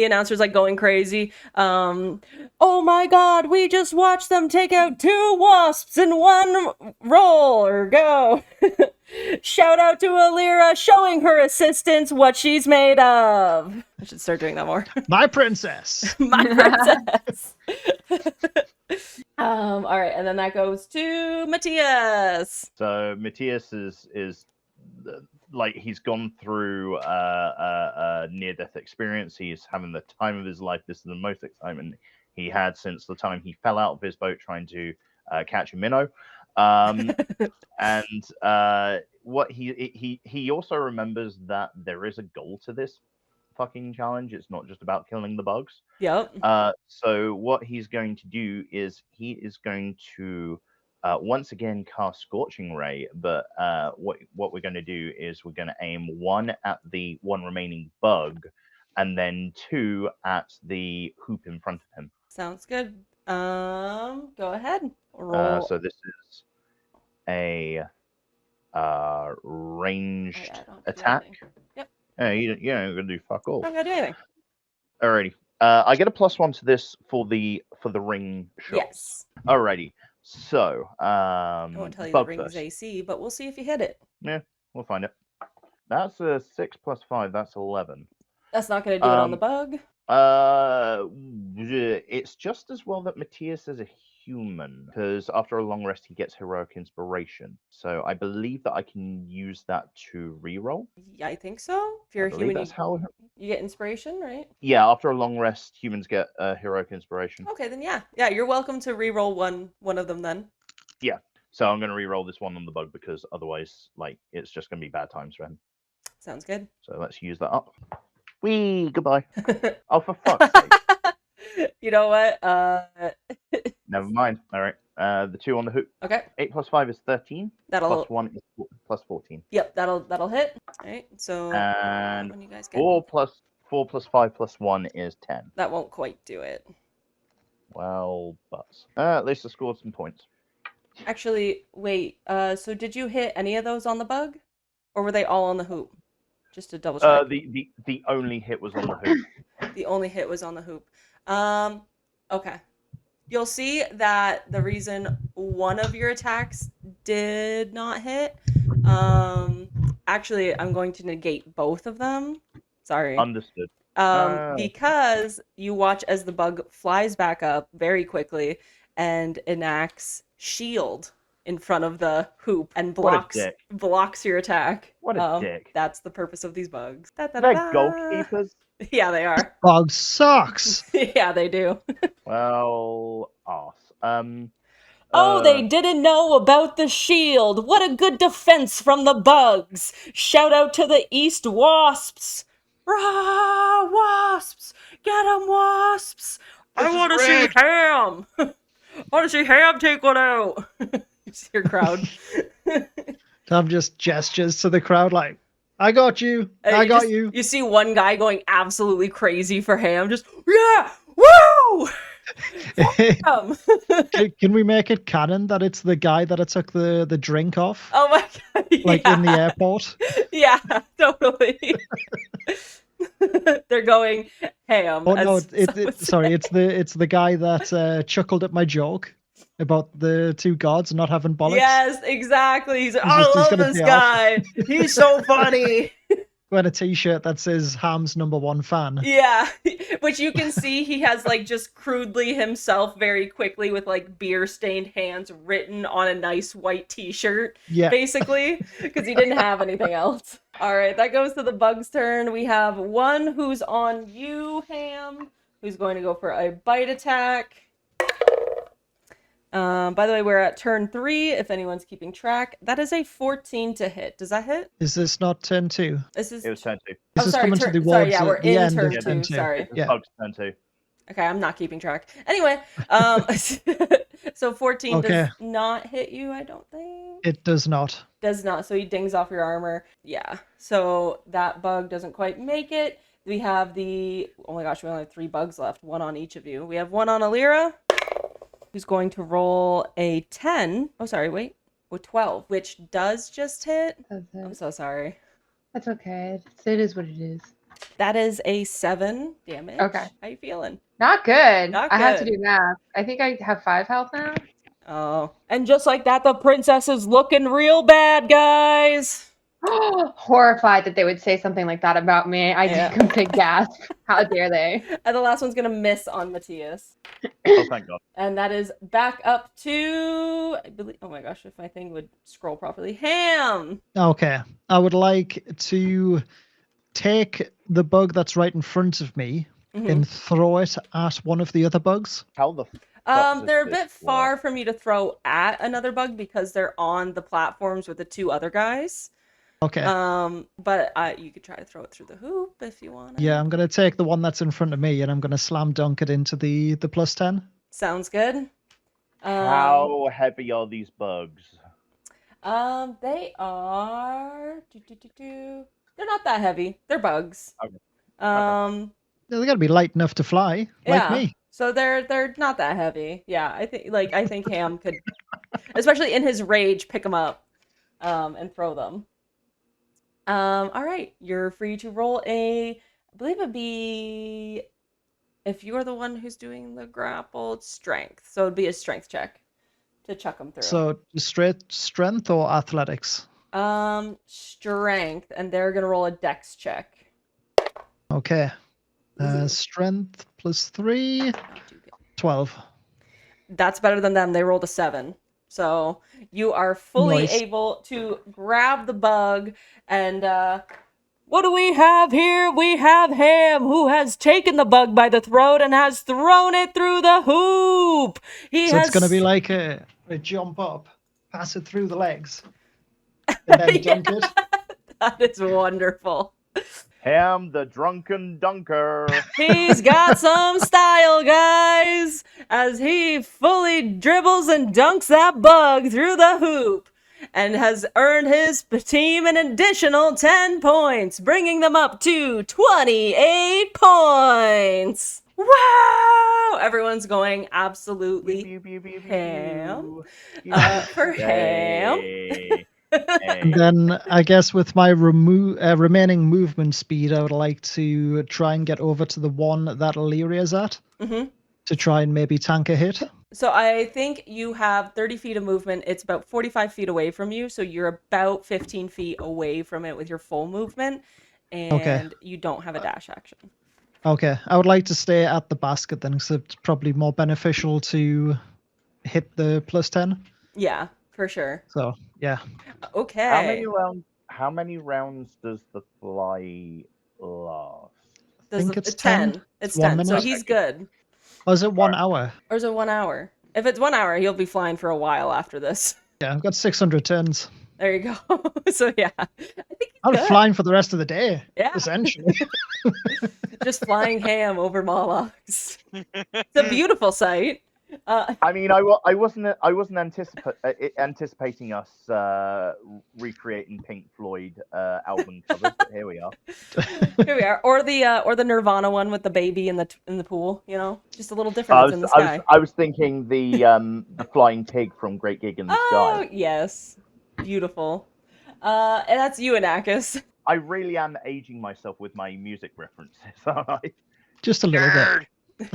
announcer's like going crazy. Oh my god, we just watched them take out 2 wasps in one roll or go. Shout out to Alira showing her assistants what she's made of. I should start doing that more. My princess. My princess. All right, and then that goes to Matthias. So Matthias is like, he's gone through a near-death experience. He's having the time of his life. This is the most excitement he had since the time he fell out of his boat trying to catch a minnow. And what he also remembers that there is a goal to this fucking challenge. It's not just about killing the bugs. Yep. So what he's going to do is he is going to once again cast Scorching Ray, but what we're going to do is we're going to aim 1 at the one remaining bug, and then 2 at the hoop in front of him. Sounds good. Go ahead. Roll. So this is a ranged I don't do attack. anything. Yep. You ain't gonna do fuck all. I'm not gonna do anything. Alrighty. I get a +1 to this for the ring shots. Yes. Alrighty. So I won't tell you the bug ring's first. AC, but we'll see if you hit it. Yeah, we'll find it. That's a 6 + 5. That's 11. That's not gonna do it on the bug. It's just as well that Matthias is a human, because after a long rest he gets heroic inspiration. So I believe that I can use that to reroll. Yeah, I think so. If you're I a believe human, that's how. you get inspiration, right? Yeah, after a long rest, humans get heroic inspiration. Okay, then yeah. You're welcome to reroll one of them then. Yeah. So I'm gonna reroll this one on the bug because otherwise, like, it's just gonna be bad times for him. Sounds good. So let's use that up. Whee! Goodbye. Oh, for fuck's sake! You know what? Never mind. All right. The 2 on the hoop. Okay. 8 + 5 is 13. That'll. +1 is +14. Yep, that'll hit. All right. So And when you guys get 4 + 5 + 1 is 10. that won't quite do it. Well, but at least I scored some points. Actually, wait. So did you hit any of those on the bug, or were they all on the hoop? Just to double check. The only hit was on the hoop. The only hit was on the hoop. Okay. You'll see that the reason one of your attacks did not hit, actually, I'm going to negate both of them. Sorry. Understood. Because you watch as the bug flies back up very quickly and enacts shield in front of the hoop and blocks your attack. What a dick. That's the purpose of these bugs. They're goalkeepers. Yeah, they are. Bug sucks. Yeah, they do. Well, arse. Oh, they didn't know about the shield. What a good defense from the bugs. Shout out to the East Wasps. Rah, Wasps! Get 'em, Wasps! I want to see Ham! I want to see Ham take one out! You see your crowd. Tom just gestures to the crowd like, I got you. I got you. You see one guy going absolutely crazy for Ham. Just, yeah! Woo! Can we make it canon that it's the guy that I took the drink off? Oh my god! Like in the airport? Yeah, totally. They're going Ham. Oh no! It's the guy that chuckled at my joke about the 2 gods not having bollocks. Yes, exactly. He's like, I love this guy. He's so funny. Wearing a t-shirt that says Ham's #1 fan. Yeah, which you can see he has like just crudely himself very quickly with like beer stained hands written on a nice white t-shirt. Yeah. Basically, because he didn't have anything else. All right, that goes to the bug's turn. We have one who's on you, Ham, who's going to go for a bite attack. By the way, we're at turn 3, if anyone's keeping track. That is a 14 to hit. Does that hit? Is this not turn 2? This is... It was turn 2. This is sorry, coming turn... to the sorry, wards yeah, we're at the in end turn of 2. turn 2. Sorry. Yeah. Bug's turn 2. Okay, I'm not keeping track. Anyway, so 14 does not hit you, I don't think. It does not. Does not. So he dings off your armor. Yeah. So that bug doesn't quite make it. We have the... Oh my gosh, we only have 3 bugs left. 1 on each of you. We have 1 on Alira, who's going to roll a 10. Oh, sorry, wait. With 12, which does just hit. I'm so sorry. That's okay. It is what it is. That is a 7 damage. Okay. How you feeling? Not good. Not I have to good. do math. I think I have 5 health now. Oh. And just like that, the princess is looking real bad, guys. Horrified that they would say something like that about me. I take a big gasp. How dare they? And the last one's going to miss on Matthias. Oh, thank God. And that is back up to, I believe, oh my gosh, if my thing would scroll properly. Ham! Okay. I would like to take the bug that's right in front of me and throw it at one of the other bugs? How the fuck does They're a this bit far work? for me to throw at another bug because they're on the platforms with the 2 other guys. Okay. But you could try to throw it through the hoop if you want. Yeah, I'm going to take the one that's in front of me and I'm going to slam dunk it into the +10. Sounds good. How heavy are these bugs? They are. They're not that heavy. They're bugs. Okay. They got to be light enough to fly, like Yeah. me. So they're not that heavy. Yeah, I think Ham could, especially in his rage, pick them up, and throw them. All right, you're free to roll I believe it'd be, if you're the one who's doing the grapple, it's strength. So it'd be a strength check to chuck them through. So straight strength or athletics? Strength, and they're gonna roll a dex check. Okay. Strength +3, 12. That's better than them. They rolled a 7. So you are fully Nice. able to grab the bug and what do we have here? We have Ham, who has taken the bug by the throat and has thrown it through the hoop. So it's going to be like a jump up, pass it through the legs, and then dunk it. That is wonderful. Ham the drunken dunker. He's got some style, guys, as he fully dribbles and dunks that bug through the hoop and has earned his team an additional 10 points, bringing them up to 28 points. Wow! Everyone's going absolutely ham for Ham. Hey. And then I guess with my remaining movement speed, I would like to try and get over to the one that Illyria's at to try and maybe tank a hit. So I think you have 30 feet of movement. It's about 45 feet away from you. So you're about 15 feet away from it with your full movement. And you don't have a dash action. Okay. I would like to stay at the basket then, because it's probably more beneficial to hit the +10. Yeah, for sure. So, yeah. Okay. How many rounds does the fly last? I think it's 10. It's 1 10. So minute. he's good. Or is it 1 hour? Or is it 1 hour? If it's 1 hour, he'll be flying for a while after this. Yeah, I've got 600 turns. There you go. So yeah, I think he's I'm good. flying for the rest of the day, Yeah. essentially. Just flying ham over Molochs. It's a beautiful sight. I mean, I wasn't anticipating us recreating Pink Floyd album covers, but here we are. Here we are, or the Nirvana one with the baby in the pool. You know, just a little different. It's in the sky. I was thinking the flying pig from Great Gig in the Oh Sky. yes, beautiful. And that's you, Anakis. I really am aging myself with my music references. Just a little bit.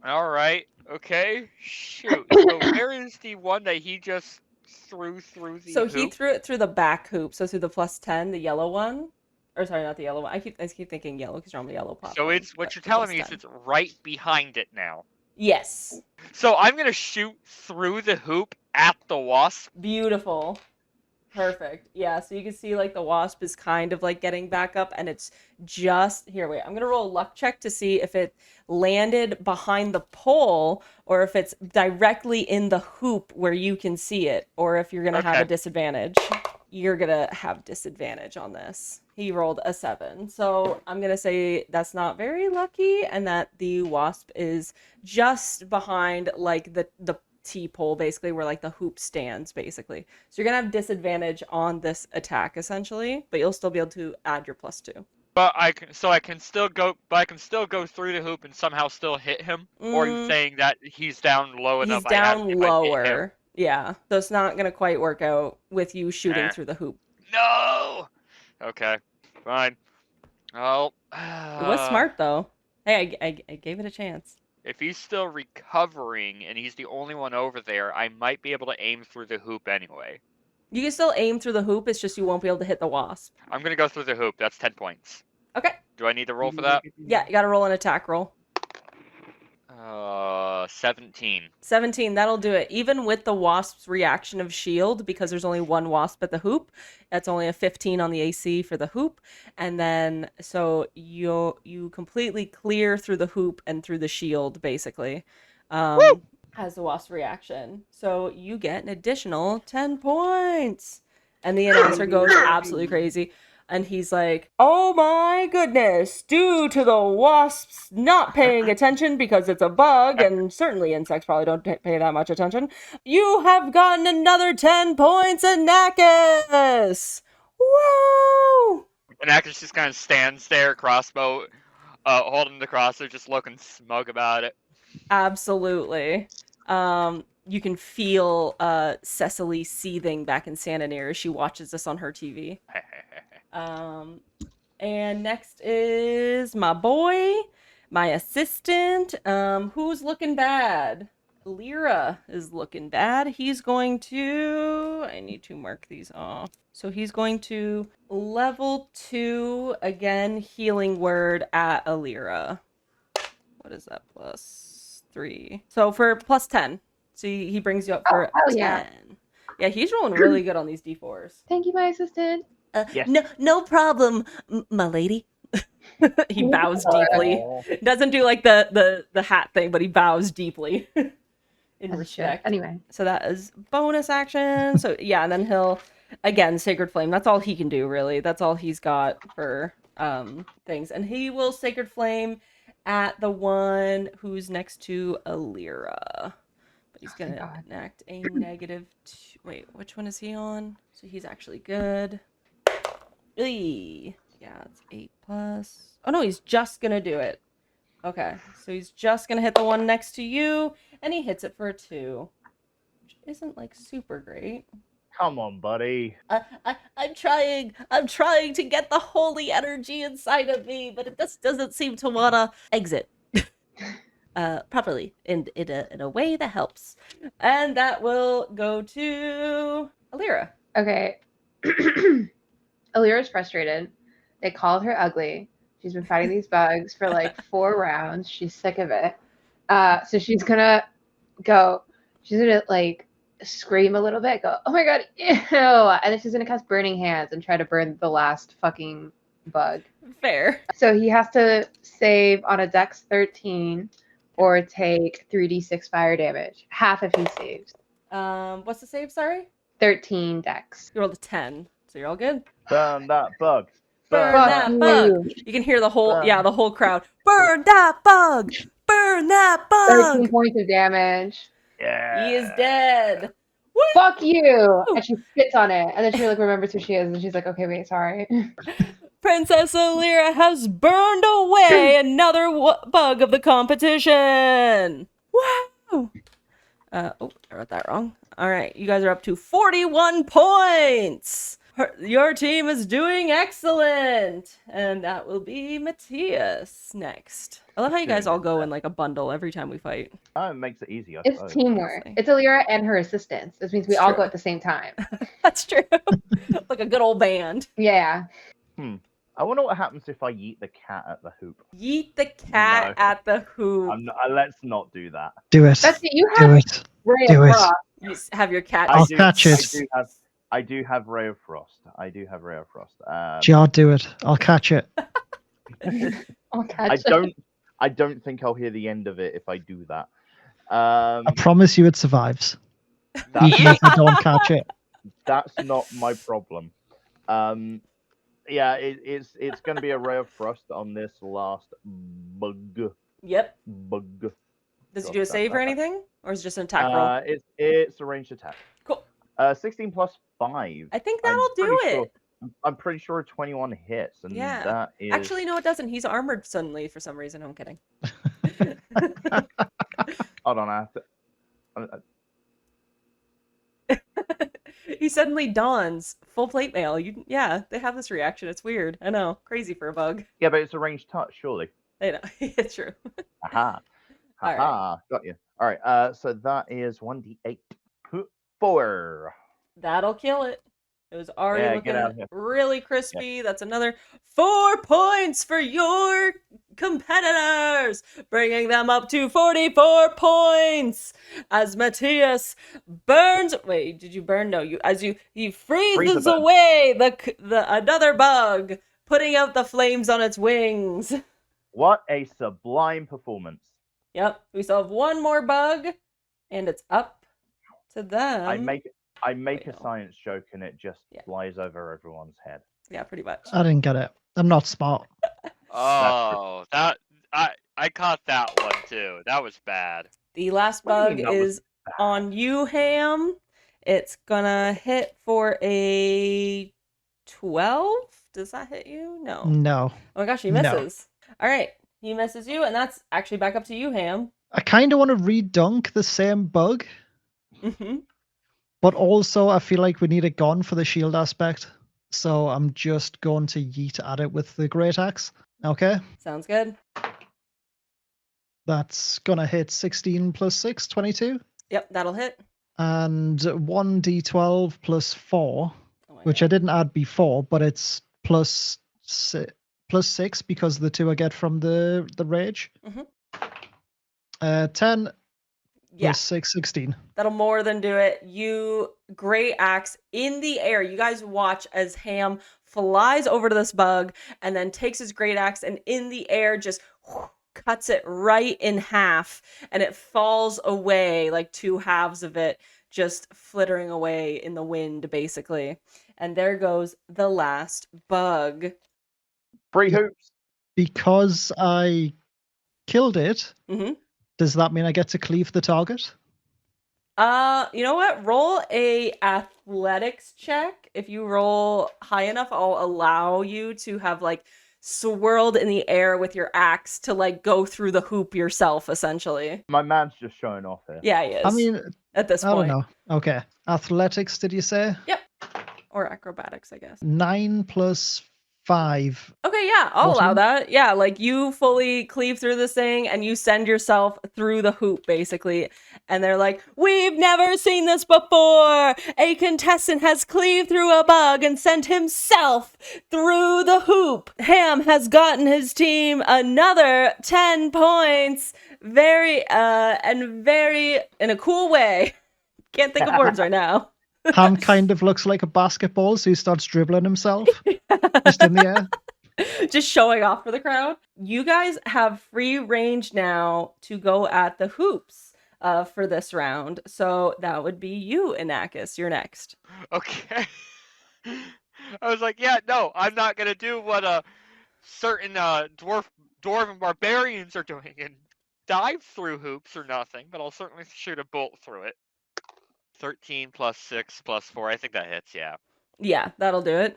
All right. Okay. Shoot. So where is the one that he just threw through the So hoop? he threw it through the back hoop. So through the +10, the yellow one. Or sorry, not the yellow one. I keep thinking yellow because you're on the yellow platform. So it's what you're telling me is it's right behind it now. Yes. So I'm gonna shoot through the hoop at the wasp. Beautiful. Perfect. Yeah, so you can see like the wasp is kind of like getting back up and it's just here. Wait, I'm gonna roll a luck check to see if it landed behind the pole or if it's directly in the hoop where you can see it, or if you're gonna have a disadvantage. You're gonna have disadvantage on this. He rolled a 7. So I'm gonna say that's not very lucky and that the wasp is just behind like the T-pole, basically, where like the hoop stands, basically. So you're gonna have disadvantage on this attack, essentially, but you'll still be able to add your +2. But I can still go through the hoop and somehow still hit him. Or are you saying that he's down low enough? He's down lower. Yeah, so it's not gonna quite work out with you shooting through the hoop. No. Okay, fine. Oh. It was smart though. Hey, I gave it a chance. If he's still recovering and he's the only one over there, I might be able to aim through the hoop anyway. You can still aim through the hoop, it's just you won't be able to hit the wasp. I'm gonna go through the hoop. That's 10 points. Okay. Do I need to roll for that? Yeah, you gotta roll an attack roll. 17. 17, that'll do it. Even with the wasp's reaction of shield, because there's only one wasp at the hoop, that's only a 15 on the AC for the hoop. And then, so you completely clear through the hoop and through the shield, basically, as the wasp reaction. So you get an additional 10 points. And the announcer goes absolutely crazy. And he's like, oh my goodness, due to the wasps not paying attention because it's a bug, and certainly insects probably don't pay that much attention, you have gotten another 10 points, Anakis! Woo! Anakis just kind of stands there, crossbow, holding the crossbow, just looking smug about it. Absolutely. You can feel Cecily seething back in Santanir as she watches this on her TV. And next is my boy, my assistant, who's looking bad. Lyra is looking bad. He's going to... I need to mark these off. So he's going to level 2, again, healing word at Lyra. What is that? Plus 3. So for plus 10. So he brings you up for 10. Yeah, he's rolling really good on these D4s. Thank you, my assistant. Yes. No problem, my lady. He bows deeply. Doesn't do like the hat thing, but he bows deeply in As respect. Anyway. So that is bonus action. So yeah, and then he'll again Sacred Flame. That's all he can do, really. That's all he's got for things. And he will Sacred Flame at the one who's next to Lyra. But he's gonna enact a negative. Wait, which one is he on? So he's actually good. Yeah, it's 8 plus. Oh no, he's just gonna do it. Okay, so he's just gonna hit the one next to you, and he hits it for a 2, which isn't like super great. Come on, buddy. I'm trying to get the holy energy inside of me, but it just doesn't seem to wanna exit properly in a way that helps. And that will go to Lyra. Okay. Alira's frustrated. They called her ugly. She's been fighting these bugs for like 4 rounds. She's sick of it. So she's gonna like scream a little bit, go, oh my god, ew! And then she's gonna cast Burning Hands and try to burn the last fucking bug. Fair. So he has to save on a Dex 13 or take 3d6 fire damage. Half if he saves. What's the save, sorry? 13 Dex. You rolled a 10, so you're all good. Burn that bug. Burn Burn that bug. You can hear the whole, the whole crowd. Burn that bug! Burn that bug! 13 points of damage. Yeah. He is dead. Fuck you! And she spits on it, and then she like remembers who she is, and she's like, okay, wait, sorry. Princess Lyra has burned away another bug of the competition. Wow! I wrote that wrong. All right, you guys are up to 41 points. Your team is doing excellent. And that will be Matthias next. I love how you guys all go in like a bundle every time we fight. Oh, it makes it easy. It's teamwork. It's Lyra and her assistants. This means we all go at the same time. That's true. Like a good old band. Yeah. I wonder what happens if I yeet the cat at the hoop. Yeet the cat at the hoop. Let's not do that. Do it. That's it. You have Ray of Frost. You have your cat. I'll catch it. I do have Ray of Frost. Jar, do it. I'll catch it. I'll catch it. I don't think I'll hear the end of it if I do that. I promise you it survives. Even if I don't catch it. That's not my problem. Yeah, it's going to be a Ray of Frost on this last bug. Yep. Bug. Does he do a save or anything? Or is it just an attack roll? It's a ranged attack. Cool. 16 plus 5. I think that'll do it. I'm pretty sure 21 hits. And that is... Actually, no, it doesn't. He's armored suddenly for some reason. I'm kidding. Hold on, I have to... He suddenly dons full plate mail. Yeah, they have this reaction. It's weird. I know. Crazy for a bug. Yeah, but it's a ranged touch, surely. I know. It's true. Aha. Aha. Right. Got you. All right. So that is 1d8. 4. That'll kill it. It was already looking really crispy. Yeah. That's another 4 points for your competitors, bringing them up to 44 points as Matthias burns. Wait, did you burn? No, he freezes burn. away the another bug, putting out the flames on its wings. What a sublime performance. Yep, we still have one more bug, and it's up to them. I make a science joke and it just flies over everyone's head. Yeah, pretty much. I didn't get it. I'm not smart. Oh, I caught that one too. That was bad. The last bug is on you, Ham. It's gonna hit for a 12. Does that hit you? No. No. Oh my gosh, he misses. All right, he misses you, and that's actually back up to you, Ham. I kind of want to redunk the same bug, but also I feel like we need it gone for the shield aspect. So I'm just going to yeet at it with the great axe. Okay. Sounds good. That's gonna hit 16 plus 6, 22. Yep, that'll hit. And 1d12 plus 4, which I didn't add before, but it's plus 6 because the 2 I get from the rage. 10 plus 6, 16. That'll more than do it. You great axe in the air. You guys watch as Ham flies over to this bug and then takes his great axe and in the air just cuts it right in half, and it falls away, like 2 halves of it just flittering away in the wind, basically. And there goes the last bug. Free hoops. Because I killed it, does that mean I get to cleave the target? You know what? Roll a athletics check. If you roll high enough, I'll allow you to have like swirled in the air with your axe to like go through the hoop yourself, essentially. My man's just showing off here. Yeah, he is. I mean, at this point. I don't know. Okay. Athletics, did you say? Yep. Or acrobatics, I guess. 9 plus 5. Okay, yeah, I'll allow that. Yeah, like you fully cleave through this thing and you send yourself through the hoop, basically. And they're like, we've never seen this before! A contestant has cleaved through a bug and sent himself through the hoop. Ham has gotten his team another 10 points. Very, in a cool way. Can't think of words right now. Ham kind of looks like a basketball, so he starts dribbling himself just in the air. Just showing off for the crowd. You guys have free range now to go at the hoops for this round. So that would be you, Inakis. You're next. Okay. I was like, yeah, no, I'm not going to do what certain dwarven barbarians are doing and dive through hoops or nothing, but I'll certainly shoot a bolt through it. 13 plus 6 plus 4. I think that hits, yeah. Yeah, that'll do it.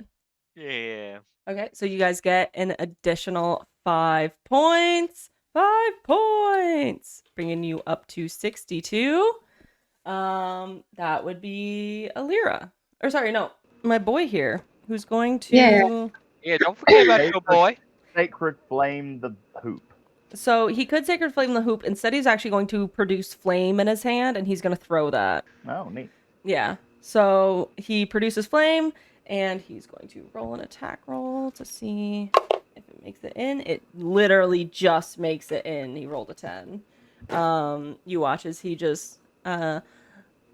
Yeah. Okay, so you guys get an additional 5 points. 5 points! Bringing you up to 62. That would be Alira. Or sorry, no, my boy here, who's going to... Yeah, don't forget about your boy. Sacred Flame the hoop. So he could Sacred Flame the hoop. Instead, he's actually going to produce flame in his hand, and he's going to throw that. Oh, neat. Yeah. So he produces flame, and he's going to roll an attack roll to see if it makes it in. It literally just makes it in. He rolled a 10. You watch as he just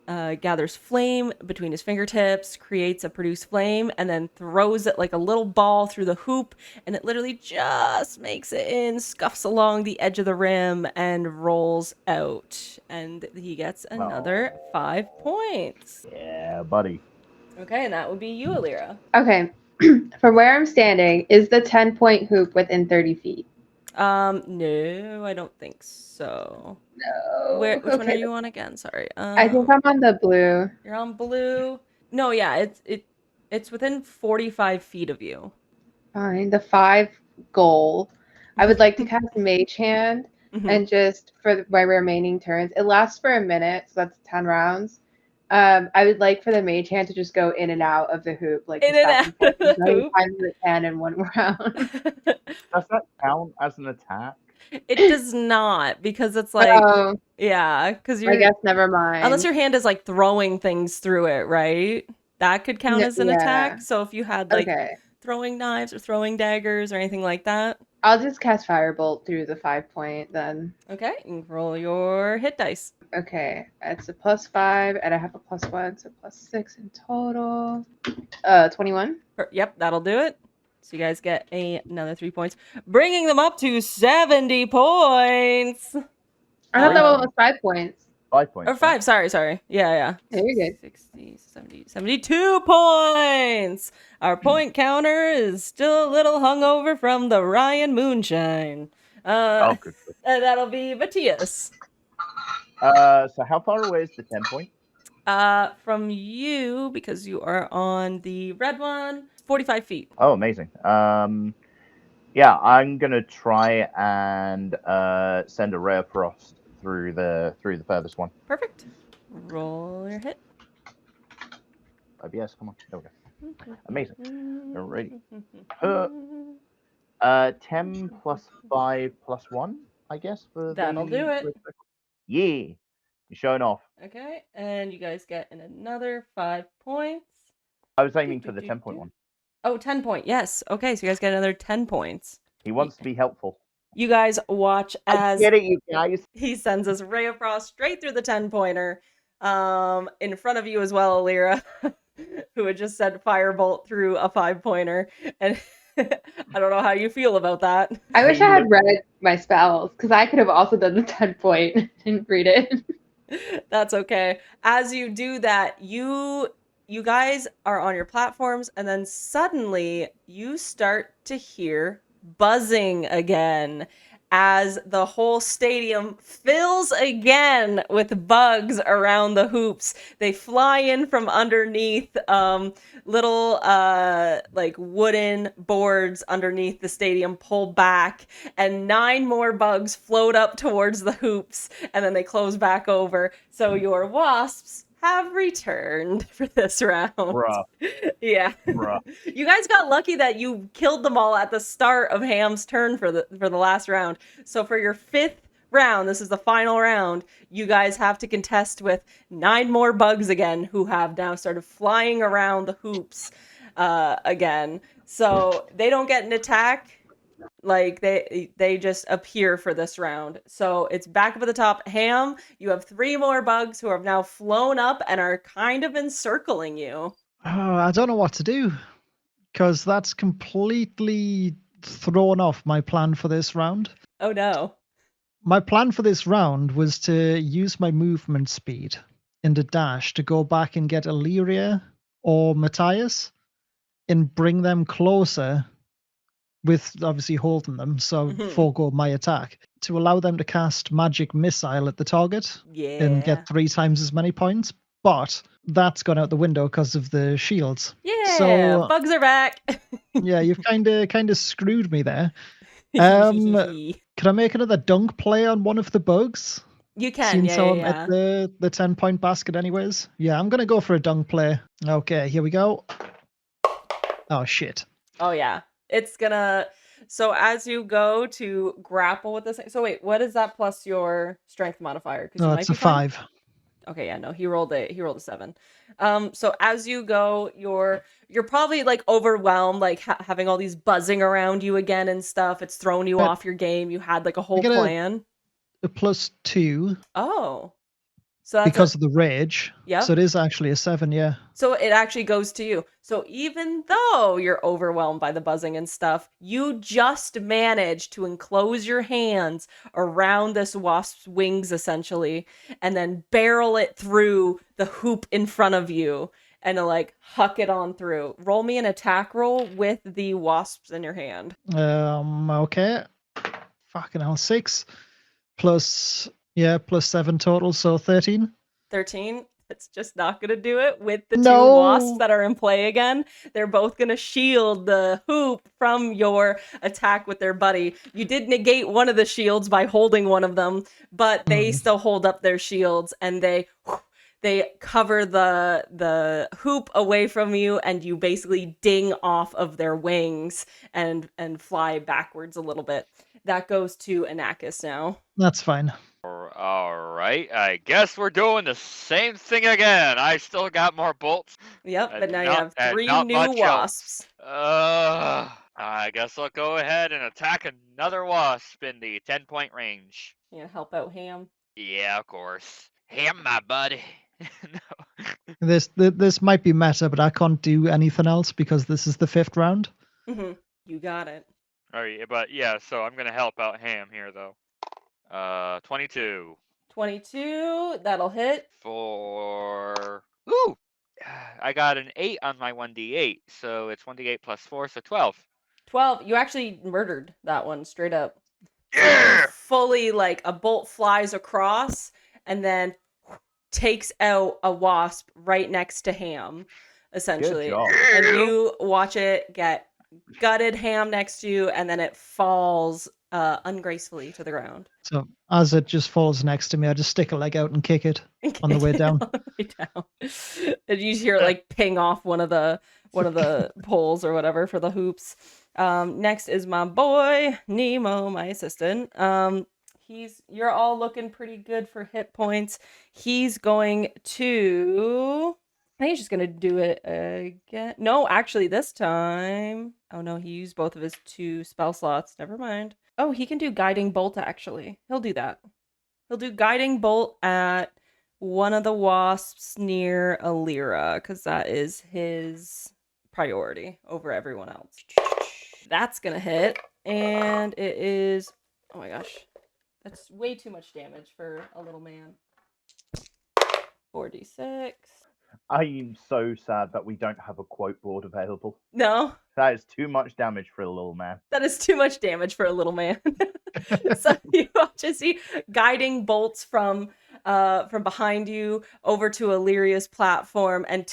gathers flame between his fingertips, creates a produced flame, and then throws it like a little ball through the hoop, and it literally just makes it in, scuffs along the edge of the rim, and rolls out. And he gets another 5 points. Yeah, buddy. Okay, and that would be you, Alira. Okay. From where I'm standing, is the 10-point hoop within 30 feet? No, I don't think so. No. Which one are you on again? Sorry. I think I'm on the blue. You're on blue. No, yeah, it's within 45 feet of you. Fine. The 5 goal. I would like to cast Mage Hand, and just for my remaining turns, it lasts for a minute, so that's 10 rounds. I would like for the Mage Hand to just go in and out of the hoop, like in and out of the hoop. Times it can in one round. Does that count as an attack? It does not, because it's like, yeah, because you're. I guess never mind. Unless your hand is like throwing things through it, right? That could count as an attack. So if you had like throwing knives or throwing daggers or anything like that? I'll just cast Firebolt through the 5 point then. Okay, you can roll your hit dice. Okay, it's a +5, and I have a +1, so +6 in total. 21. Yep, that'll do it. So you guys get another 3 points, bringing them up to 70 points. I thought that one was 5 points. 5 points. Or 5, sorry. Yeah. Yeah, you're good. 60, 70, 72 points! Our point counter is still a little hungover from the Ryan Moonshine. Oh, good. And that'll be Matthias. So how far away is the 10 point? From you, because you are on the red one, 45 feet. Oh, amazing. Yeah, I'm gonna try and send a ray of frost through the furthest one. Perfect. Roll your hit. Yes, come on. There we go. Amazing. Alrighty. 10 plus 5 plus 1, I guess. That'll do it. Yeah. You're showing off. Okay, and you guys get another 5 points. I was aiming for the 10 point one. Oh, 10 point. Yes. Okay, so you guys get another 10 points. He wants to be helpful. You guys watch as I get it, you guys. he sends his ray of frost straight through the 10-pointer. In front of you as well, Alira, who had just sent firebolt through a 5-pointer. And I don't know how you feel about that. I wish I had read my spells, because I could have also done the 10 point. Didn't read it. That's okay. As you do that, you guys are on your platforms, and then suddenly you start to hear buzzing again as the whole stadium fills again with bugs around the hoops. They fly in from underneath little like wooden boards underneath the stadium, pull back, and 9 more bugs float up towards the hoops, and then they close back over. So your wasps have returned for this round. Bruh. Yeah. Bruh. You guys got lucky that you killed them all at the start of Ham's turn for the last round. So for your 5th round, this is the final round, you guys have to contest with 9 more bugs again, who have now started flying around the hoops again. So they don't get an attack. Like they just appear for this round. So it's back up at the top. Ham, you have 3 more bugs who have now flown up and are kind of encircling you. I don't know what to do, because that's completely thrown off my plan for this round. Oh no. My plan for this round was to use my movement speed in the dash to go back and get Illyria or Matthias and bring them closer, with obviously holding them, so forego my attack, to allow them to cast magic missile at the target and get 3 times as many points. But that's gone out the window because of the shields. Yeah, so, bugs are back. Yeah, you've kind of screwed me there. Can I make another dunk play on one of the bugs? You can, Since I'm at the 10-point basket anyways. Yeah, I'm going to go for a dunk play. Okay, here we go. Oh, shit. Oh, yeah. It's gonna... So as you go to grapple with this... So wait, what is that plus your strength modifier? No, it's a 5. Okay, yeah, no, he rolled a 7. So as you go, you're probably like overwhelmed, like having all these buzzing around you again and stuff. It's thrown you off your game. You had like a whole plan. A +2. Oh. So that's because of the rage. Yeah. So it is actually a 7, yeah. So it actually goes to you. So even though you're overwhelmed by the buzzing and stuff, you just manage to enclose your hands around this wasp's wings, essentially, and then barrel it through the hoop in front of you and like huck it on through. Roll me an attack roll with the wasps in your hand. Okay. Fucking hell, 6 plus 7 total, so 13. 13? It's just not going to do it with the 2 No. wasps that are in play again. They're both going to shield the hoop from your attack with their buddy. You did negate one of the shields by holding one of them, but they still hold up their shields, and they cover the hoop away from you, and you basically ding off of their wings and fly backwards a little bit. That goes to Anakis now. That's fine. All right, I guess we're doing the same thing again. I still got more bolts. Yep, but now you not- have 3 not new much else. wasps. I guess I'll go ahead and attack another wasp in the 10-point range. You gonna help out Ham? Yeah, of course. Ham, my buddy. No. This might be meta, but I can't do anything else because this is the 5th round. You got it. Oh, yeah, but yeah, so I'm gonna help out Ham here though. 22. 22, that'll hit. Ooh! I got an 8 on my 1d8, so it's 1d8 plus 4, so 12. 12. You actually murdered that one straight up. Yeah! So fully, like, a bolt flies across and then takes out a wasp right next to Ham, essentially. Good job. And you watch it get gutted, Ham next to you, and then it falls ungracefully to the ground. So as it just falls next to me, I just stick a leg out and kick it on the way down. On the way down. And you hear it like ping off one of the poles or whatever for the hoops. Next is my boy Nemo, my assistant. You're all looking pretty good for hit points. He's going to, I think he's just gonna do it again. No, actually this time. Oh no, he used both of his 2 spell slots. Never mind. Oh, he can do Guiding Bolt actually. He'll do that. He'll do Guiding Bolt at one of the wasps near Alira, because that is his priority over everyone else. That's gonna hit, and it is, oh my gosh, that's way too much damage for a little man. 4d6. I'm so sad that we don't have a quote board available. No, That is too much damage for a little man. that is too much damage for a little man. So you watch as he guiding bolts from behind you over to Illyria's platform and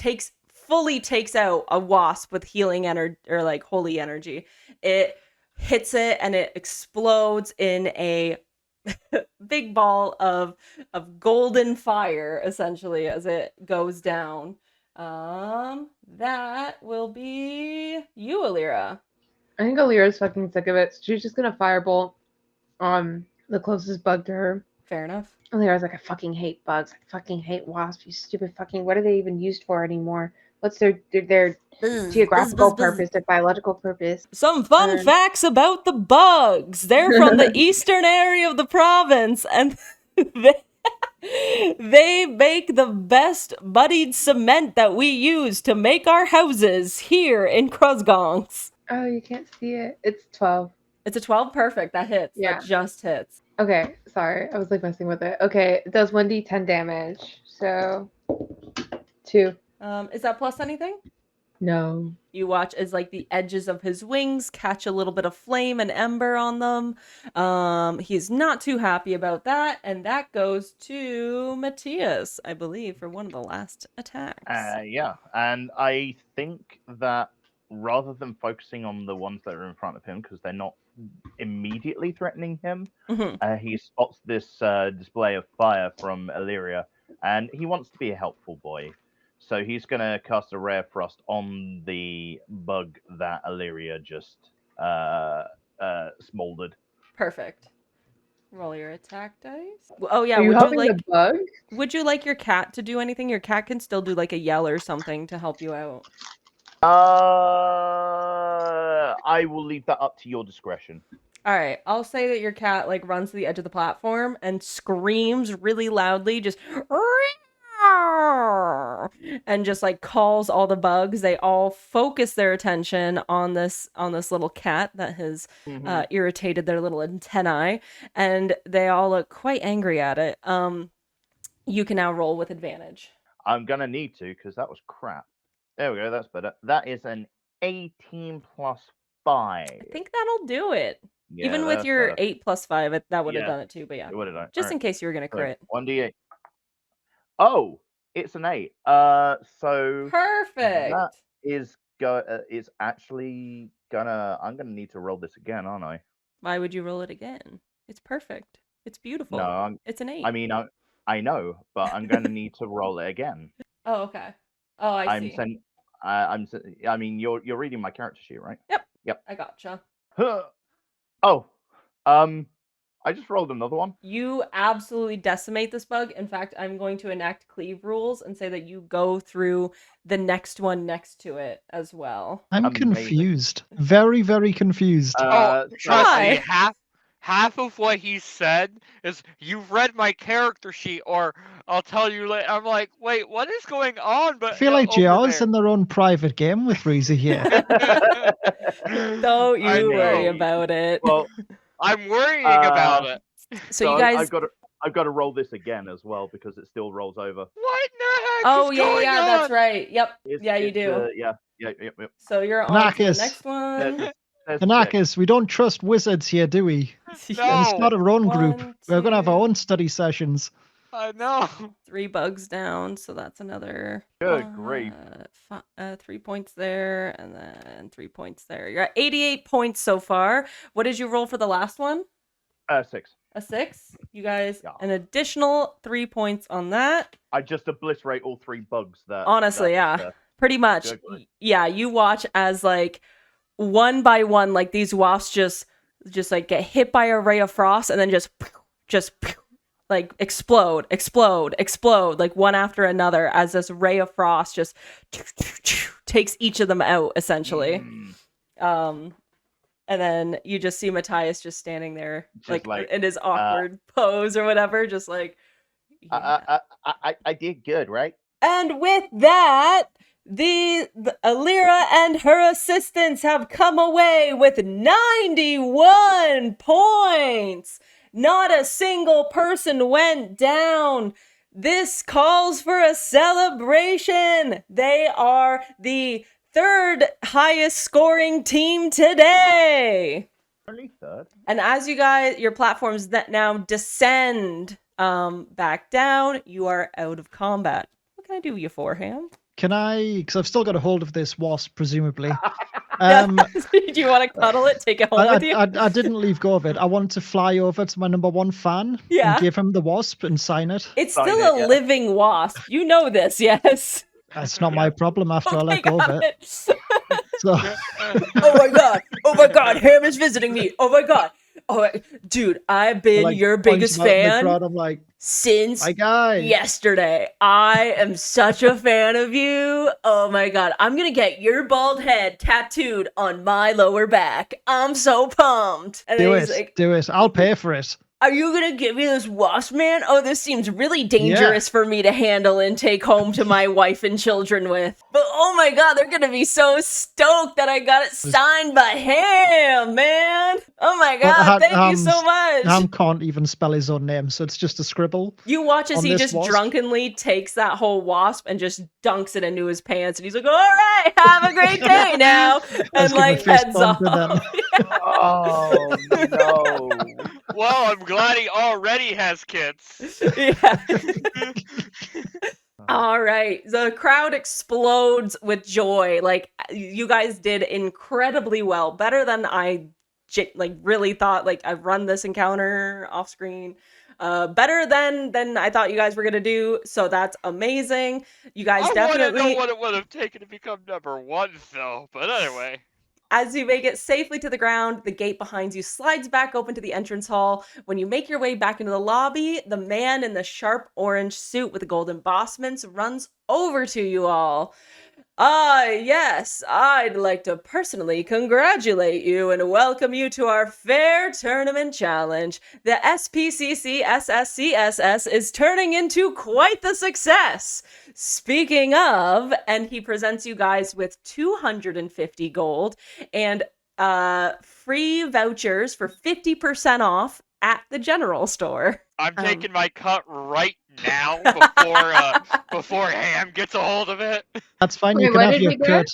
fully takes out a wasp with healing energy or like holy energy. It hits it and it explodes in a big ball of golden fire essentially as it goes down. That will be you, Alira. I think Alira's fucking sick of it. So she's just gonna firebolt on the closest bug to her. Fair enough. Alira's like, I fucking hate bugs. I fucking hate wasps. You stupid fucking. What are they even used for anymore? What's their geographical purpose, their biological purpose? Some fun facts about the bugs. They're from the eastern area of the province, and they make the best buddied cement that we use to make our houses here in Kruzgongs. Oh, you can't see it. It's 12. It's a 12, perfect. That hits. Yeah. That just hits. Okay, sorry. I was like messing with it. Okay, it does 1d10 damage. So 2. Is that plus anything? No. You watch as like the edges of his wings catch a little bit of flame and ember on them. He's not too happy about that, and that goes to Matthias, I believe, for one of the last attacks. Yeah, and I think that rather than focusing on the ones that are in front of him, because they're not immediately threatening him, he spots this display of fire from Illyria, and he wants to be a helpful boy. So he's going to cast a Rare Frost on the bug that Illyria just smoldered. Perfect. Roll your attack dice. Oh yeah, Are you helping the bug? Would you like your cat to do anything? Your cat can still do like a yell or something to help you out. I will leave that up to your discretion. All right, I'll say that your cat like runs to the edge of the platform and screams really loudly, just and just like calls all the bugs. They all focus their attention on this little cat that has irritated their little antennae, and they all look quite angry at it. You can now roll with advantage. I'm gonna need to because that was crap. There we go. That's better. That is an 18 plus 5. I think that'll do it. Yeah, even with your better. 8 plus 5, that would have done it too. But yeah, it would have done. Just in case you were gonna crit. 1d8. Oh, it's an 8. So perfect. That is it's actually gonna. I'm gonna need to roll this again, aren't I? Why would you roll it again? It's perfect. It's beautiful. No, it's an 8. I mean, I know, but I'm gonna need to roll it again. Oh, okay. Oh, I see. I mean, you're reading my character sheet, right? Yep. I gotcha. Oh, I just rolled another one. You absolutely decimate this bug. In fact, I'm going to enact cleave rules and say that you go through the next one next to it as well. I'm Amazing. confused. Very, very confused. Trust me, Why? half of what he said is, "You've read my character sheet," or "I'll tell you later." I'm like, wait, what is going on? But I feel like over JR's in their own private game with Reezy here. Don't I you worry know. about it. Well, I'm worrying about it. So you guys, I've got to roll this again as well because it still rolls over. What in the heck oh is yeah, going yeah, on? that's right. Yep, It's- yeah, you it's, do. Yep. So you're on to the Anarchus. next one. There's Anarchus, we don't trust wizards here, do we? And No. start our own group. One, We're going to have our two. own study sessions. I know. 3 bugs down, so that's another Good grief. 3 points there, and then 3 points there. You're at 88 points so far. What did you roll for the last one? 6. A 6. You guys, Yeah. an additional 3 points on that. I just obliterate all 3 bugs that. Honestly, yeah. Pretty much. Good grief. Yeah, you watch as like one by one, like these wasps just like get hit by a ray of frost and then just like explode, like one after another as this ray of frost just takes each of them out essentially. Mm. And then you just see Matthias just standing there, Just like in his awkward pose or whatever, just like. Yeah. I did good, right? And with that, the Alira and her assistants have come away with 91 points. Not a single person went down. This calls for a celebration. They are the 3rd highest scoring team today. Only 3rd. And as you guys, your platforms that now descend back down, you are out of combat. What can I do you for, Ham? Can I, because I've still got a hold of this wasp, presumably. Do you want to cuddle it, take it home with you? I didn't leave go of it. I wanted to fly over to my #1 fan Yeah. and give him the wasp and sign it. It's Sign still it, a yeah. living wasp. You know this, yes? That's not my problem after I Okay, let go of got it. it. So, Oh my god, Ham is visiting me. Oh my god. Dude, I've been like, your pointing biggest out in the fan crowd, I'm like, since my guy. yesterday. I am such a fan of you. Oh my god, I'm gonna get your bald head tattooed on my lower back. I'm so pumped. And Do then he's it. like, Do it. I'll pay for it. are you gonna give me this wasp, man? Oh, this seems really dangerous for me to handle and take home to my wife and children with. But oh my god, they're gonna be so stoked that I got it signed by Ham, man. Oh my god, thank you so much. Ham can't even spell his own name, so it's just a scribble. You watch as on he this just wasp. drunkenly takes that whole wasp and just dunks it into his pants, and he's like, "All right, have a great day now," and Let's give like a fist heads bump off. to them. Oh no! Well, I'm glad he already has kids. Yeah. All right. The crowd explodes with joy. Like, you guys did incredibly well. Better than I really thought. Like, I've run this encounter off screen. Better than I thought you guys were going to do. So that's amazing. You guys I definitely... want to know what it would have taken to become #1, though. But anyway. As you make it safely to the ground, the gate behind you slides back open to the entrance hall. When you make your way back into the lobby, the man in the sharp orange suit with the gold embossments runs over to you all. Yes, I'd like to personally congratulate you and welcome you to our fair tournament challenge. The SPCC SSCSS is turning into quite the success. Speaking of, and he presents you guys with 250 gold and free vouchers for 50% off at the general store. I'm taking my cut right now before Ham gets a hold of it. That's fine. Wait, You can what have did your we get? cut,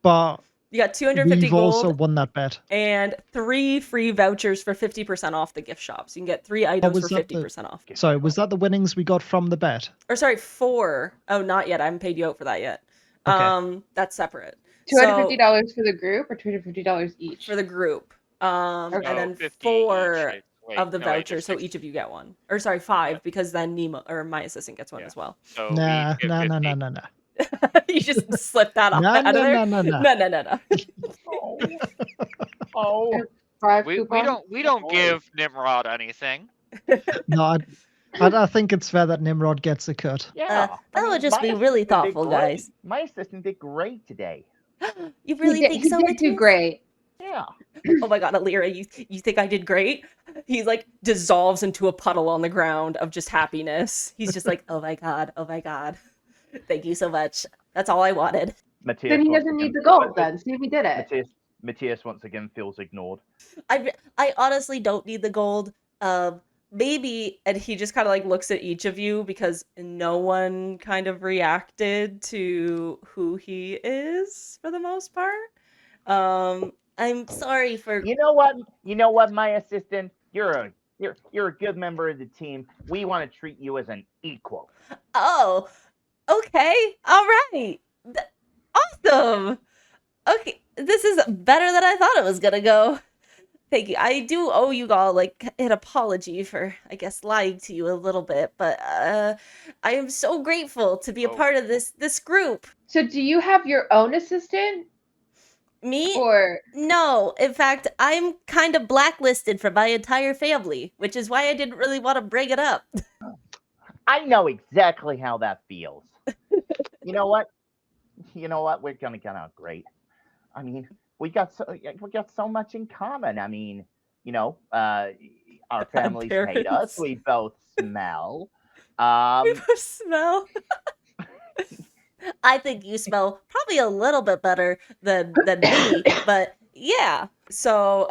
but You got 250 we've gold also won that bet. and 3 free vouchers for 50% off the gift shop. So you can get 3 items was for that 50% off. Sorry, was that the winnings we got from the bet? Or sorry, 4. Oh, not yet. I haven't paid you out for that yet. Okay. That's separate. $250 for the group or $250 each? For the group. Okay. And then 50 4 each. Wait, of the no, wait, vouchers, so there's each of you get one. Or sorry, 5, because then Nemo or my assistant gets one Yeah. as well. So Nah, we get nah, 50. nah. You just slip that off Nah, out of there. nah. No. Oh. 5 We coupons? don't give Nimrod anything. No, I think it's fair that Nimrod gets a cut. Yeah, that would just my be really assistant did thoughtful, great. guys. My assistant did great today. You really think he so, did do Matthias? great. Yeah. Oh my god, Alira, you think I did great? He like dissolves into a puddle on the ground of just happiness. He's just like, oh my god, thank you so much. That's all I wanted. Matthias Then he once doesn't again- need the gold then. See if he did it. Matthias once again feels ignored. I honestly don't need the gold. Maybe, and he just kind of like looks at each of you because no one kind of reacted to who he is for the most part. I'm sorry for. You know what, my assistant? You're a good member of the team. We want to treat you as an equal. Oh, okay, all right, awesome. Okay, this is better than I thought it was gonna go. Thank you. I do owe you all like an apology for, I guess, lying to you a little bit, but I am so grateful to be a part of this group. So do you have your own assistant? Me? Or No. In fact, I'm kind of blacklisted from my entire family, which is why I didn't really want to bring it up. I know exactly how that feels. You know what? We're gonna get out great. I mean, we got so much in common. I mean, our families hate us. Parents. We both smell. We both smell. I think you smell probably a little bit better than me, but yeah. So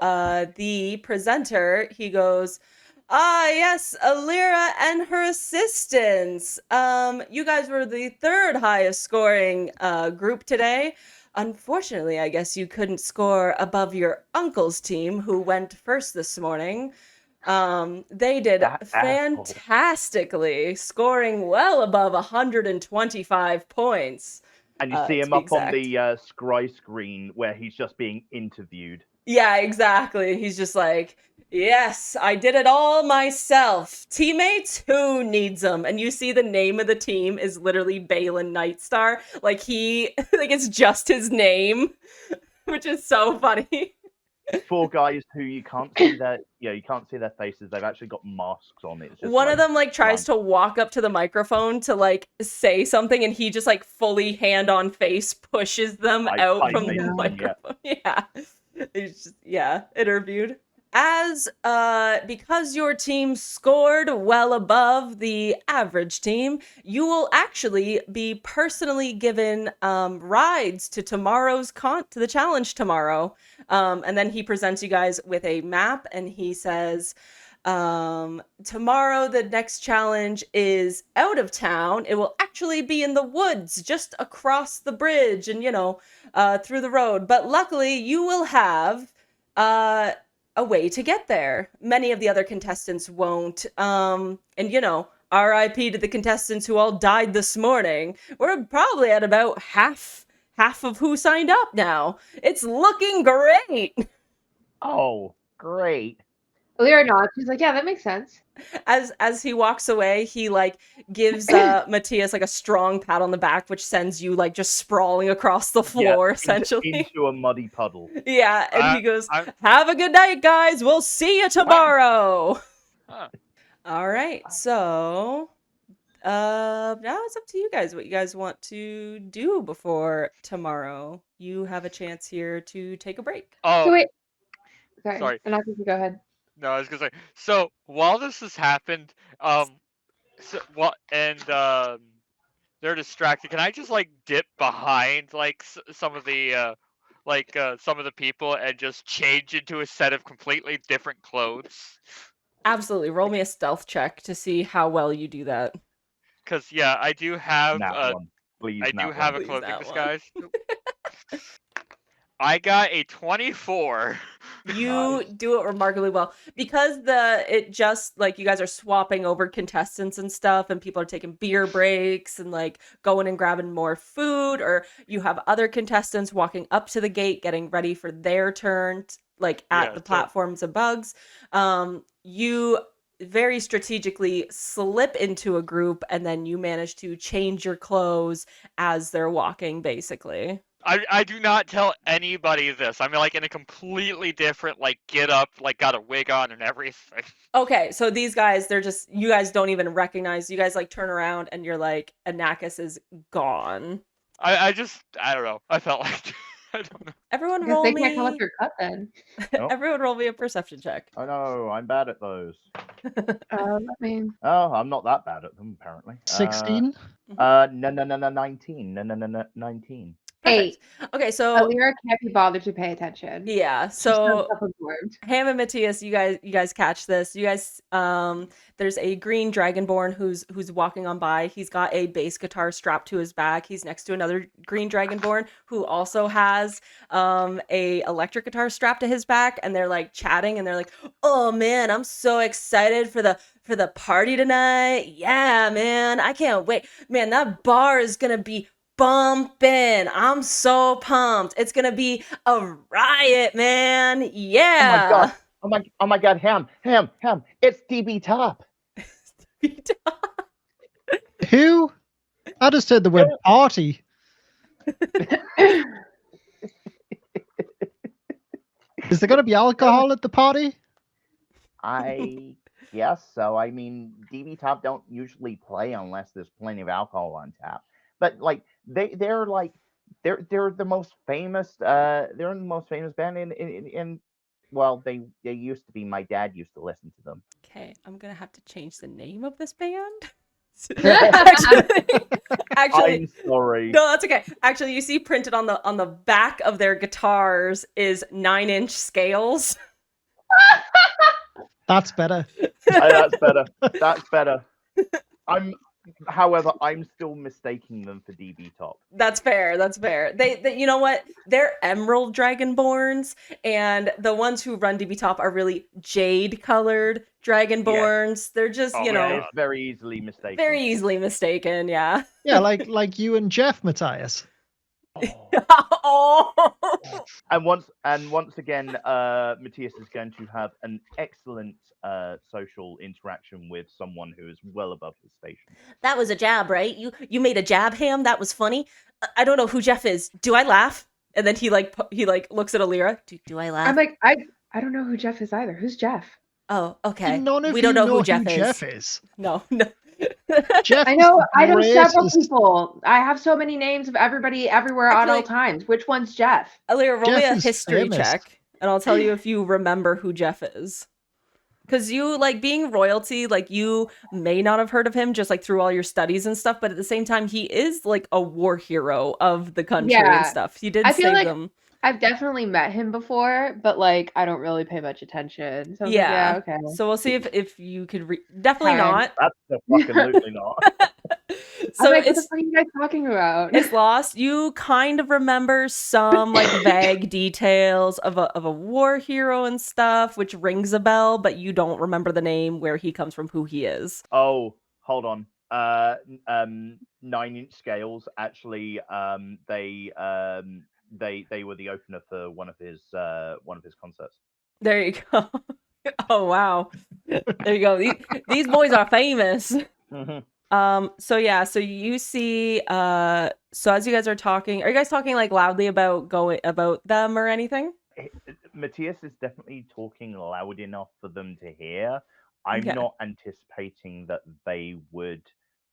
the presenter, he goes, yes, Alira and her assistants. You guys were the third highest scoring group today. Unfortunately, I guess you couldn't score above your uncle's team, who went first this morning. They did fantastically, scoring well above 125 points. And you see him up on the scry screen where he's just being interviewed. Yeah, exactly. He's just like, yes, I did it all myself. Teammates, who needs them? And you see the name of the team is literally Balin Nightstar. Like like it's just his name, which is so funny. 4 guys who you can't see their faces. They've actually got masks on. It's just One of them like tries to walk up to the microphone to like say something, and he just like fully hand on face pushes them out from the microphone. Yeah. It's just, interviewed. As because your team scored well above the average team, you will actually be personally given rides to tomorrow's to the challenge tomorrow. And then he presents you guys with a map, and he says, tomorrow the next challenge is out of town. It will actually be in the woods, just across the bridge and, through the road. But luckily you will have a way to get there. Many of the other contestants won't. And RIP to the contestants who all died this morning. We're probably at about half of who signed up now. It's looking great. Oh, great. Alira nods. She's like, yeah, that makes sense. As he walks away, he like gives Matthias like a strong pat on the back, which sends you like just sprawling across the floor, essentially into a muddy puddle. Yeah, and he goes, "Have a good night, guys. We'll see you tomorrow." All right, so now it's up to you guys what you guys want to do before tomorrow. You have a chance here to take a break. So wait. Sorry. And I think you go ahead. No, I was gonna say. So while this has happened, they're distracted. Can I just like dip behind like some of the people and just change into a set of completely different clothes? Absolutely. Roll me a stealth check to see how well you do that. Because I do have a clothing disguise. I got a 24. You do it remarkably well because it just like you guys are swapping over contestants and stuff, and people are taking beer breaks and like going and grabbing more food, or you have other contestants walking up to the gate getting ready for their turn, like at the platforms and bugs. You very strategically slip into a group, and then you manage to change your clothes as they're walking, basically. I do not tell anybody this. I'm like in a completely different like get up, like got a wig on and everything. Okay, so these guys, they're just, you guys don't even recognize, you guys like turn around and you're like, Anakis is gone. I don't know. I felt like I don't know. Everyone Because roll they can't come up me. your cut then. Nope. Everyone roll me a perception check. Oh no, I'm bad at those. I mean, Oh, I'm not that bad at them apparently. 16. No, 19. No, 19. Perfect. Okay, so Alira can't be bothered to pay attention. yeah, She's so so self-absorbed. Ham and Matthias, you guys catch this. You guys, there's a green dragonborn who's walking on by. He's got a bass guitar strapped to his back. He's next to another green dragonborn who also has a electric guitar strapped to his back, and they're like chatting, and they're like, "Oh man, I'm so excited for the party tonight. Yeah, man, I can't wait. Man, that bar is gonna be bumping. I'm so pumped. It's gonna be a riot, man. Yeah." Oh my god, Ham. It's DB Top. Who? I just heard the word party. Is there going to be alcohol at the party? I guess so. I mean, DB Top don't usually play unless there's plenty of alcohol on tap. But like they're the most famous they're the most famous band in well, they used to be. My dad used to listen to them. Okay, I'm gonna have to change the name of this band. actually, I'm sorry. no, that's okay. Actually, you see printed on the back of their guitars is 9-inch scales. That's better. That's better. That's better. However, I'm still mistaking them for DB Top. That's fair. That's fair. They you know what? They're emerald dragonborns, and the ones who run DB Top are really jade colored dragonborns. They're just, Oh, you know, It's very easily mistaken. very easily mistaken. Yeah. Yeah, like you and Jeff, Matthias. Oh. And once again, Matthias is going to have an excellent social interaction with someone who is well above his station. That was a jab, right? You made a jab, Ham. That was funny. I don't know who Jeff is. Do I laugh? And then he looks at Alira. Do I laugh? I'm like, I don't know who Jeff is either. Who's Jeff? Oh, okay. None of we you don't know know who Jeff is. is. No. Jeff I know several greatest- people. I have so many names of everybody everywhere at all Actually- times. Which one's Jeff? Alira, roll me Jeff a is history famous. check, and I'll tell you if you remember who Jeff is. Because you, like, being royalty, like, you may not have heard of him just, like, through all your studies and stuff, but at the same time, he is, like, a war hero of the country and Yeah. stuff. He did I feel save like them. I've definitely met him before, but like I don't really pay much attention. So I was Yeah. like, yeah, okay. So we'll see if you could definitely Fine. not. That's absolutely not. So I'm like, what the it's fuck are you guys talking about? it's lost. You kind of remember some like vague details of a war hero and stuff, which rings a bell, but you don't remember the name, where he comes from, who he is. Oh, hold on. 9-inch scales. Actually, they were the opener for one of his concerts. There you go. Oh wow. There you go. These boys are famous. Mm-hmm. So yeah, so you see so as you guys are talking, are you guys talking like loudly about them or anything? Matthias is definitely talking loud enough for them to hear. I'm Okay. not anticipating that they would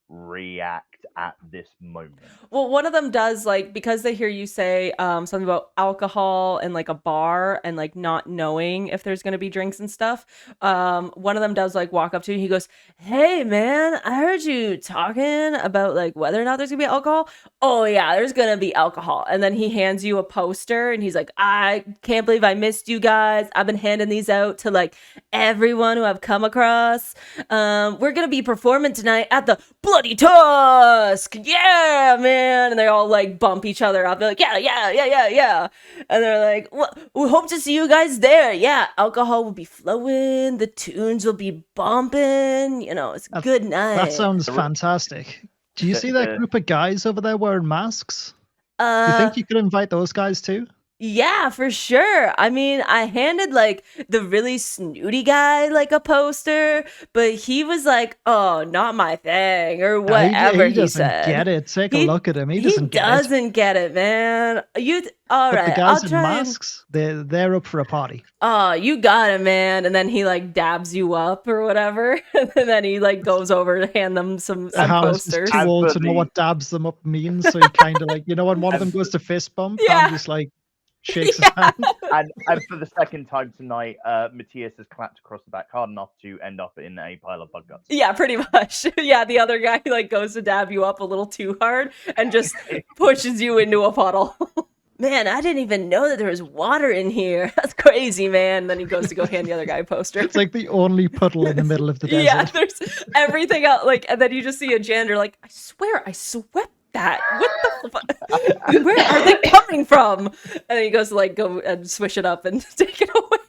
react at this moment. Well, one of them does, like, because they hear you say something about alcohol and like a bar and like not knowing if there's gonna be drinks and stuff. One of them does like walk up to you. He goes, "Hey man, I heard you talking about like whether or not there's gonna be alcohol. Oh yeah, there's gonna be alcohol." And then he hands you a poster and he's like, "I can't believe I missed you guys. I've been handing these out to like everyone who I've come across. We're gonna be performing tonight at the Bloody Tusk. Yeah, man." And they all like bump each other up. They're like, yeah. And they're like, "Well, we hope to see you guys there. Yeah, alcohol will be flowing. The tunes will be bumping. You know, it's a good night." That sounds fantastic. Do you see that group of guys over there wearing masks? Do you think you could invite those guys too? Yeah, for sure. I mean, I handed like the really snooty guy like a poster, but he was like, "Oh, not my thing," or whatever He he doesn't said. get it. Take a He look at him. He he doesn't get it. doesn't get it, man. All But the right? I'll guys in try and. masks, they're up for a party. Oh, you got it, man. And then he like dabs you up or whatever, and then he like goes over to hand them some Hammer's just posters. too As old for to know the- what dabs them up means, so he kind of like, when one of them goes to fist bump, Yeah. Ham just like shakes his hand. And for the second time tonight, Matthias has clapped across the back hard enough to end up in a pile of bug guts. Yeah, pretty much. Yeah, the other guy like goes to dab you up a little too hard and just pushes you into a puddle. Man, I didn't even know that there was water in here. That's crazy, man. Then he goes to go hand the other guy a poster. It's like the only puddle in the middle of the desert. Yeah, there's everything else. Like, and then you just see a janitor like, I swear I swept that. What the fuck? Where are they coming from? And then he goes to like go and swish it up and take it away.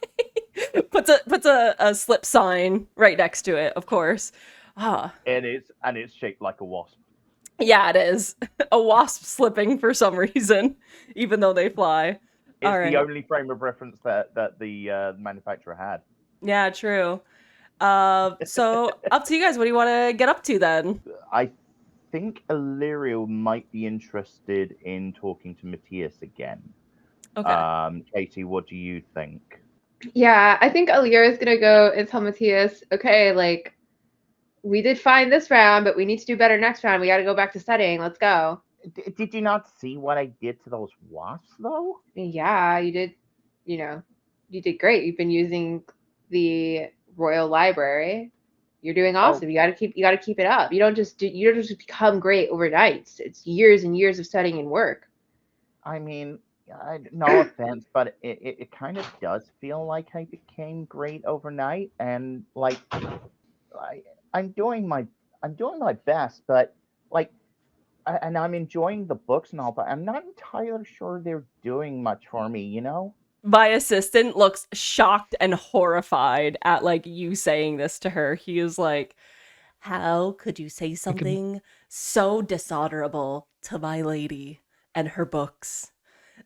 puts a slip sign right next to it, of course. Ah, And it's shaped like a wasp. yeah, it is a wasp slipping for some reason, even though they fly. It's All right. the only frame of reference that the manufacturer had. Yeah, true. So up to you guys. What do you want to get up to then? I think Illyrio might be interested in talking to Matthias again. Okay. Katie, what do you think? Yeah, I think Alira is gonna go and tell Matthias, okay, like, we did fine this round, but we need to do better next round. We got to go back to studying. Let's go. Did you not see what I did to those wasps, though? Yeah, you did. You did great. You've been using the Royal Library. You're doing awesome. You got to keep it up. You don't just become great overnight. It's years and years of studying and work. I mean, no offense, but it kind of does feel like I became great overnight, and like I'm doing my best, but like, and I'm enjoying the books and all, but I'm not entirely sure they're doing much for me, you know? My assistant looks shocked and horrified at like you saying this to her. He is like, how could you say something so dishonorable to my lady and her books?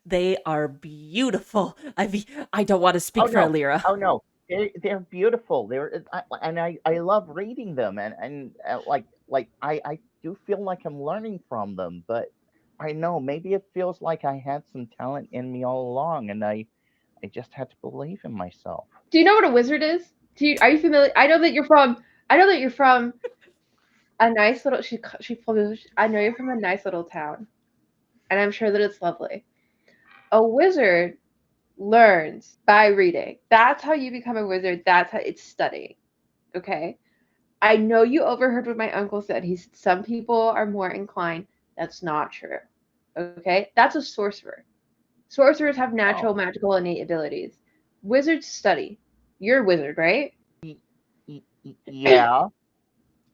They are beautiful. I don't want to speak for Alira. Oh no, they're beautiful. I love reading them, and like I do feel like I'm learning from them. But I know maybe it feels like I had some talent in me all along, and I just had to believe in myself. Do you know what a wizard is? Are you familiar? I know that you're from a nice little. I know you're from a nice little town, and I'm sure that it's lovely. A wizard learns by reading. That's how you become a wizard. That's how it's studying. Okay? I know you overheard what my uncle said. He said some people are more inclined. That's not true. Okay? That's a sorcerer. Sorcerers have natural, magical, innate abilities. Wizards study. You're a wizard, right? Yeah.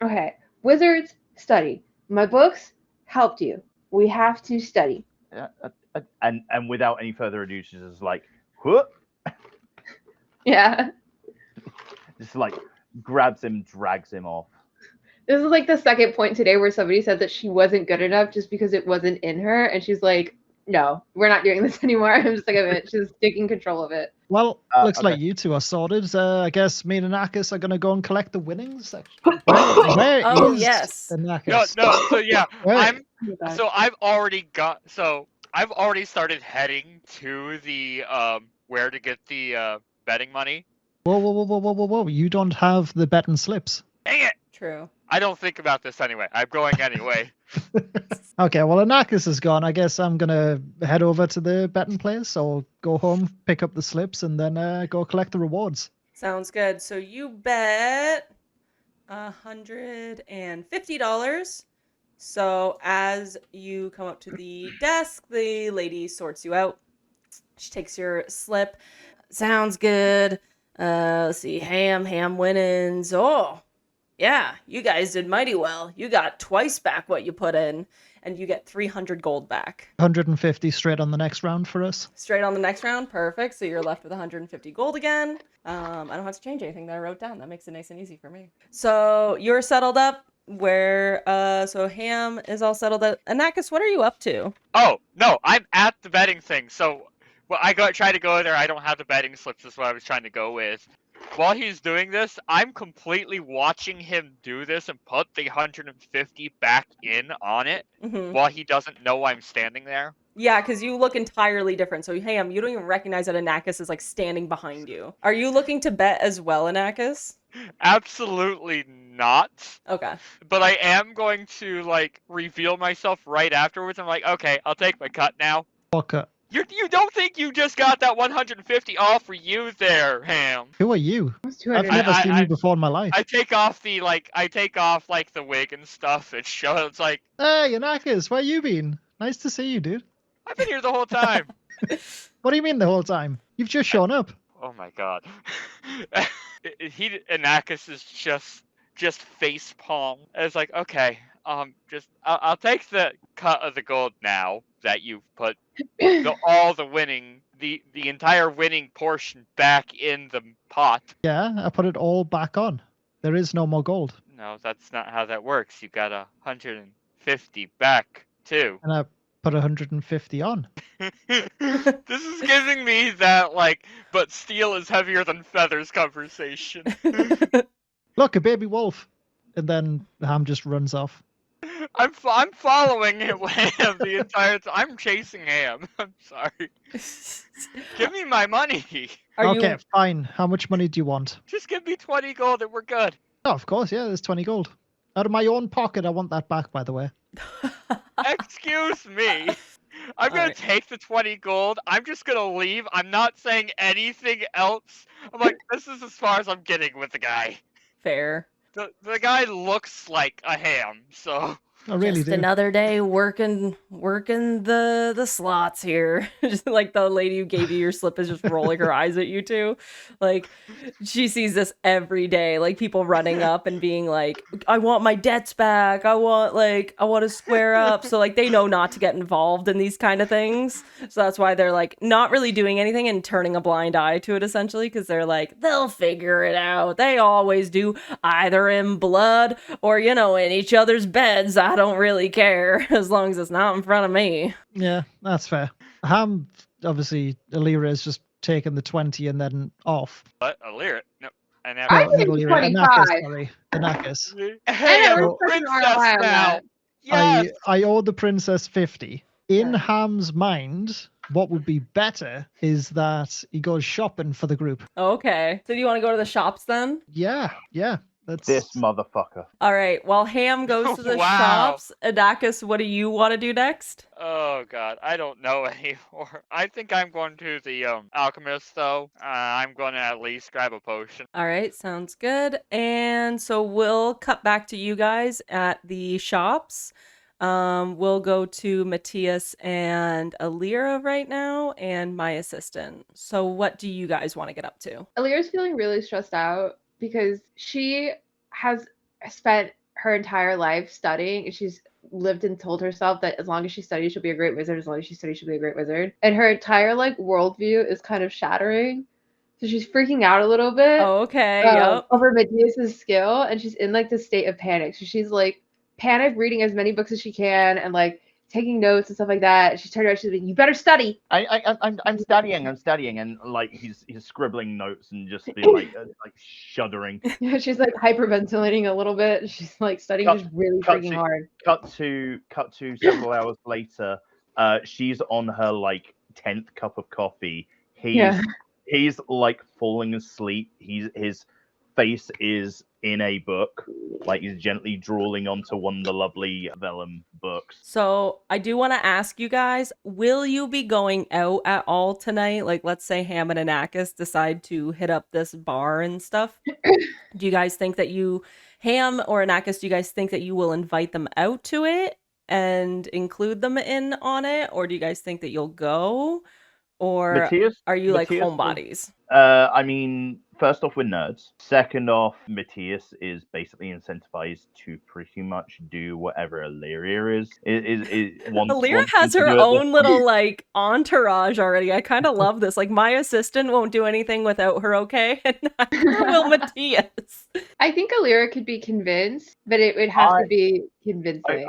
Okay. Wizards study. My books helped you. We have to study. And without any further ado, she's just like, whoop. Yeah. Just like grabs him, drags him off. This is like the second point today where somebody said that she wasn't good enough just because it wasn't in her, and she's like, no, we're not doing this anymore. I'm just like, she's taking control of it. Well, looks like you two are sorted. I guess me and Anarchus are going to go and collect the winnings. Oh, yes. Anarchus? No. So yeah, Right. I've already started heading to the where to get the betting money. Whoa. You don't have the betting slips. Dang it! True. I don't think about this anyway. I'm going anyway. Okay, well, Anarchus is gone. I guess I'm going to head over to the betting place. So go home, pick up the slips, and then go collect the rewards. Sounds good. So you bet $150. So as you come up to the desk, the lady sorts you out. She takes your slip. Sounds good. Let's see. Ham winnings. Oh, yeah. You guys did mighty well. You got twice back what you put in, and you get 300 gold back. 150 straight on the next round for us. Straight on the next round. Perfect. So you're left with 150 gold again. I don't have to change anything that I wrote down. That makes it nice and easy for me. So you're settled up. So Ham is all settled up. Anarchus, what are you up to? Oh no, I'm at the betting thing. So Well, try to go there. I don't have the betting slips. Is what I was trying to go with. While he's doing this, I'm completely watching him do this and put the 150 back in on it while he doesn't know I'm standing there. Yeah, because you look entirely different. So, Ham, you don't even recognize that Anakis is like standing behind you. Are you looking to bet as well, Anakis? Absolutely not. Okay. But I am going to like reveal myself right afterwards. I'm like, okay, I'll take my cut now. What cut? You don't think you just got that 150 all for you there, Ham? Who are you? It's I've 200. never seen you before in my life. I take off the the wig and stuff. It's like, Hey, Anakis, where you been? Nice to see you, dude. I've been here the whole time. What do you mean the whole time? You've just shown up. Oh my god. Anakis is just face palm. It's like, okay, I'll take the cut of the gold now that you've put all the winning, the entire winning portion back in the pot. Yeah, I put it all back on. There is no more gold. No, that's not how that works. You got 150 back too. And I put 150 on. This is giving me that but steel is heavier than feathers conversation. Look, a baby wolf. And then Ham just runs off. I'm following Ham the entire time. I'm chasing Ham. I'm sorry. Give me my money. Okay, fine. How much money do you want? Just give me 20 gold and we're good. Oh, of course, yeah, there's 20 gold. Out of my own pocket, I want that back, by the way. Excuse me. I'm going to take the 20 gold. I'm just going to leave. I'm not saying anything else. I'm like, this is as far as I'm getting with the guy. Fair. The guy looks like a ham, so... I really Just do. another day working the slots here. Just like the lady who gave you your slip is just rolling her eyes at you too. Like she sees this every day. Like people running up and being like, I want my debts back. I want to square up. So like they know not to get involved in these kind of things. So that's why they're like not really doing anything and turning a blind eye to it essentially, because they're like, they'll figure it out. They always do, either in blood or, in each other's beds. I don't really care as long as it's not in front of me. Yeah, that's fair. Ham, obviously, Alira has just taken the 20 and then off. What? Alira? No. I not think Alira, 25. Anakis, sorry. Anakis. Hey, I'm a know, princess ROI on now. that. Yes. I owe the princess 50. In Yeah. Ham's mind, what would be better is that he goes shopping for the group. Okay. So do you want to go to the shops then? Yeah. That's This motherfucker. All right. While Ham goes to the Wow. shops, Adakis, what do you want to do next? Oh god, I don't know anymore. I think I'm going to the alchemist though. I'm going to at least grab a potion. All right. Sounds good. And so we'll cut back to you guys at the shops. We'll go to Matthias and Alira right now and my assistant. So what do you guys want to get up to? Alira's feeling really stressed out because she has spent her entire life studying, and she's lived and told herself that as long as she studies, she'll be a great wizard. As long as she studies, she'll be a great wizard. And her entire worldview is kind of shattering. So she's freaking out a little bit Okay. Yep. over Matthias's skill, and she's in this state of panic. So she's panic reading as many books as she can and taking notes and stuff like that. She's turned around, she's like, you better study. I'm studying, and he's scribbling notes and just be shuddering. She's hyperventilating a little bit. She's studying just really freaking hard. Cut to several hours later. She's on her 10th cup of coffee. He's falling asleep. His face is in a book, he's gently drooling onto one of the lovely vellum books. So I do want to ask you guys, will you be going out at all tonight? Let's say Ham and Anakis decide to hit up this bar and stuff. Do you guys think that Ham or Anakis, do you guys think that you will invite them out to it and include them in on it? Or do you guys think that you'll go? Or Matthias, are you Matthias homebodies? I mean, first off, we're nerds. Second off, Matthias is basically incentivized to pretty much do whatever Alira is. Alira has her own little entourage already. I kind of love this. My assistant won't do anything without her, okay? And neither will Matthias. I think Alira could be convinced, but it would have to be convincing.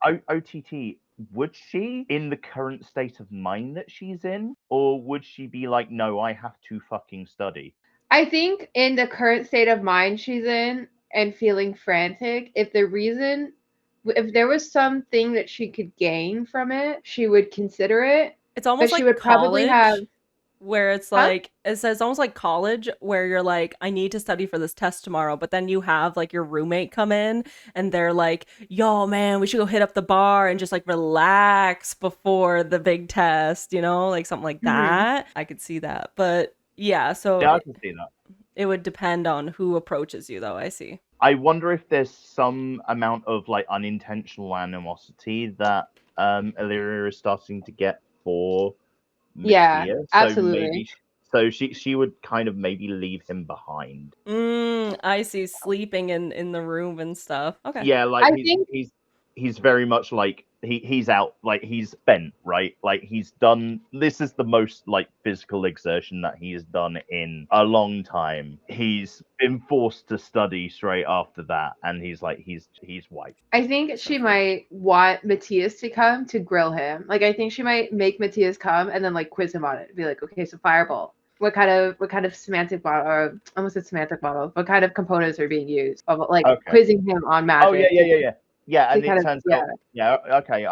OTT, would she, in the current state of mind that she's in, or would she be like, no, I have to fucking study? I think in the current state of mind she's in and feeling frantic, if there was something that she could gain from it, she would consider it. It's almost But she like would probably have. college, where it's Huh? like, it says almost like college, where you're like, I need to study for this test tomorrow, but then you have like your roommate come in and they're like, yo man, we should go hit up the bar and just like relax before the big test, you know, like something like that. I could see that. But yeah, so Yeah, I can see that. it would depend on who approaches you, though. I see. I wonder if there's some amount of like unintentional animosity that Illyria is starting to get for Yeah, Mattia. absolutely. So she would kind of maybe leave him behind. I see, sleeping in the room and stuff. Okay. Yeah, like I think he's very much like he's out, like he's spent, right? Like he's done. This is the most like physical exertion that he has done in a long time. He's been forced to study straight after that, and he's wiped. I think she might want Matthias to come to grill him. Like I think she might make Matthias come and then like quiz him on it. Be like, okay, so fireball. What kind of semantic model, or almost a semantic model? What kind of components are being used? Of like quizzing him on magic. Oh yeah, and it turns out, okay,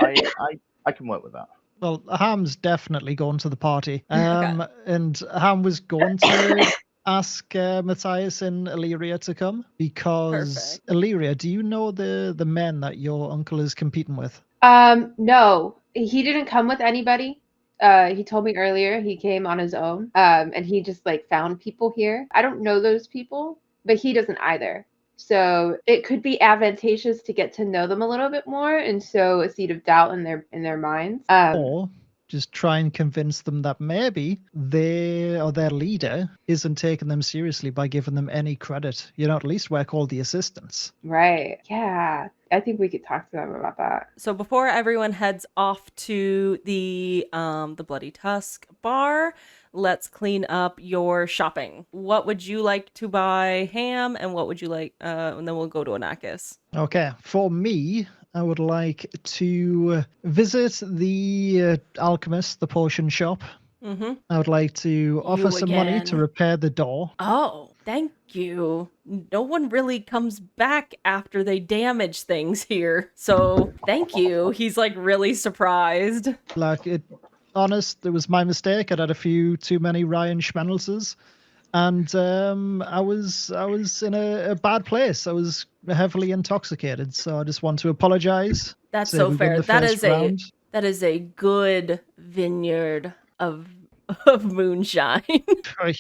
I can work with that. Well, Ham's definitely going to the party. And Ham was going to ask Matthias and Illyria to come because Illyria, do you know the men that your uncle is competing with? No, he didn't come with anybody. He told me earlier he came on his own. And he just like found people here. I don't know those people, but he doesn't either. So it could be advantageous to get to know them a little bit more and sow a seed of doubt in their minds. Or just try and convince them that maybe they or their leader isn't taking them seriously by giving them any credit. You know, at least we're called the assistants. Right. Yeah. I think we could talk to them about that. So before everyone heads off to the Bloody Tusk bar, let's clean up your shopping. What would you like to buy, Ham, and what would you like? And then we'll go to Anakis. Okay, for me, I would like to visit the alchemist, the potion shop. Mm-hmm. I would like to offer some money to repair the door. Oh, thank you. No one really comes back after they damage things here. So thank you. He's like really surprised. Honest, it was my mistake. I'd had a few too many Ryan Schmenelses. And I was in a bad place. I was heavily intoxicated. So I just want to apologize. That's so fair. That is a good vineyard of moonshine.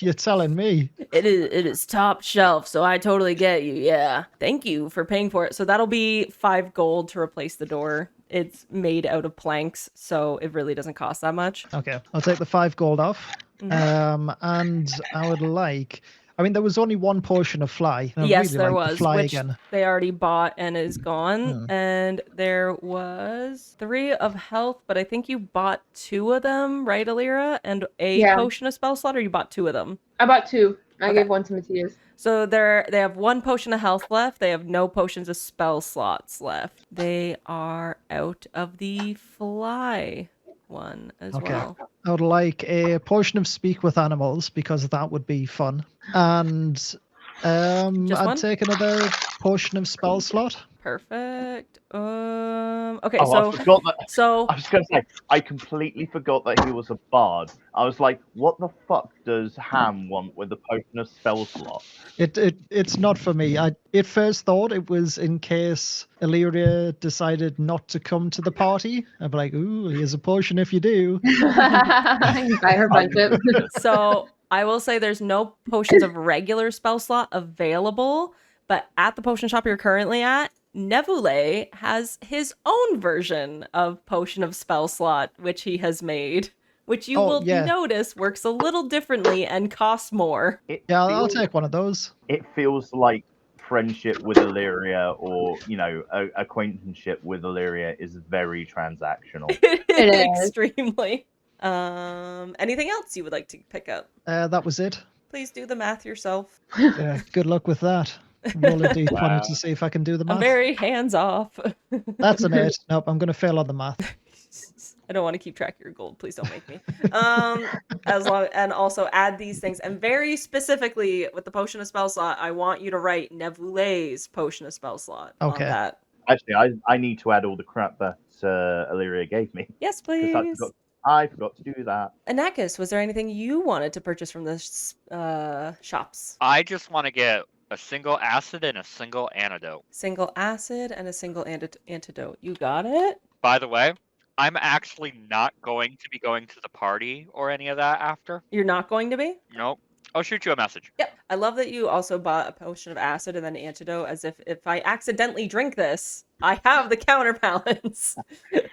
You're telling me. It is top shelf, so I totally get you. Yeah. Thank you for paying for it. So that'll be 5 gold to replace the door. It's made out of planks, so it really doesn't cost that much. Okay, I'll take the 5 gold off. Mm-hmm. And I would like... I mean, there was only one potion of fly. Yes, there was, which again. They already bought and is gone. And there was 3 of health, but I think you bought 2 of them, right, Alira? And a potion of spell slot, or you bought 2 of them? I bought 2. I gave 1 to Matthias. So they have 1 potion of health left. They have no potions of spell slots left. They are out of the fly one as well. I would like a potion of speak with animals because that would be fun. And I'd take another potion of spell slot. Perfect. Okay, I so forgot that. So I was going to say, I completely forgot that he was a bard. I was like, what the fuck does Ham want with a potion of spell slot? It's not for me. I at first thought it was in case Illyria decided not to come to the party. I'd be like, ooh, here's a potion if you do. Buy her friendship. So I will say there's no potions of regular spell slot available, but at the potion shop you're currently at, Nevule has his own version of potion of spell slot, which he has made, which you will notice works a little differently and costs more. I'll take one of those. It feels like friendship with Illyria, or acquaintanceship with Illyria, is very transactional. It is extremely. Anything else you would like to pick up? That was it. Please do the math yourself. Good luck with that. Roll a d20 to see if I can do the math. I'm very hands off. That's an 8. Nope, I'm going to fail on the math. I don't want to keep track of your gold. Please don't make me. And also add these things. And very specifically with the potion of spell slot, I want you to write Nevule's potion of spell slot on that. Actually, I need to add all the crap that Illyria gave me. Yes, 'Cause please. I forgot to do that. Anakis, was there anything you wanted to purchase from the shops? I just want to get a single acid and a single antidote. Single acid and a single antidote. You got it? By the way, I'm actually not going to be going to the party or any of that after. You're not going to be? Nope. I'll shoot you a message. Yep. I love that you also bought a potion of acid and then an antidote, as if I accidentally drink this, I have the counterbalance,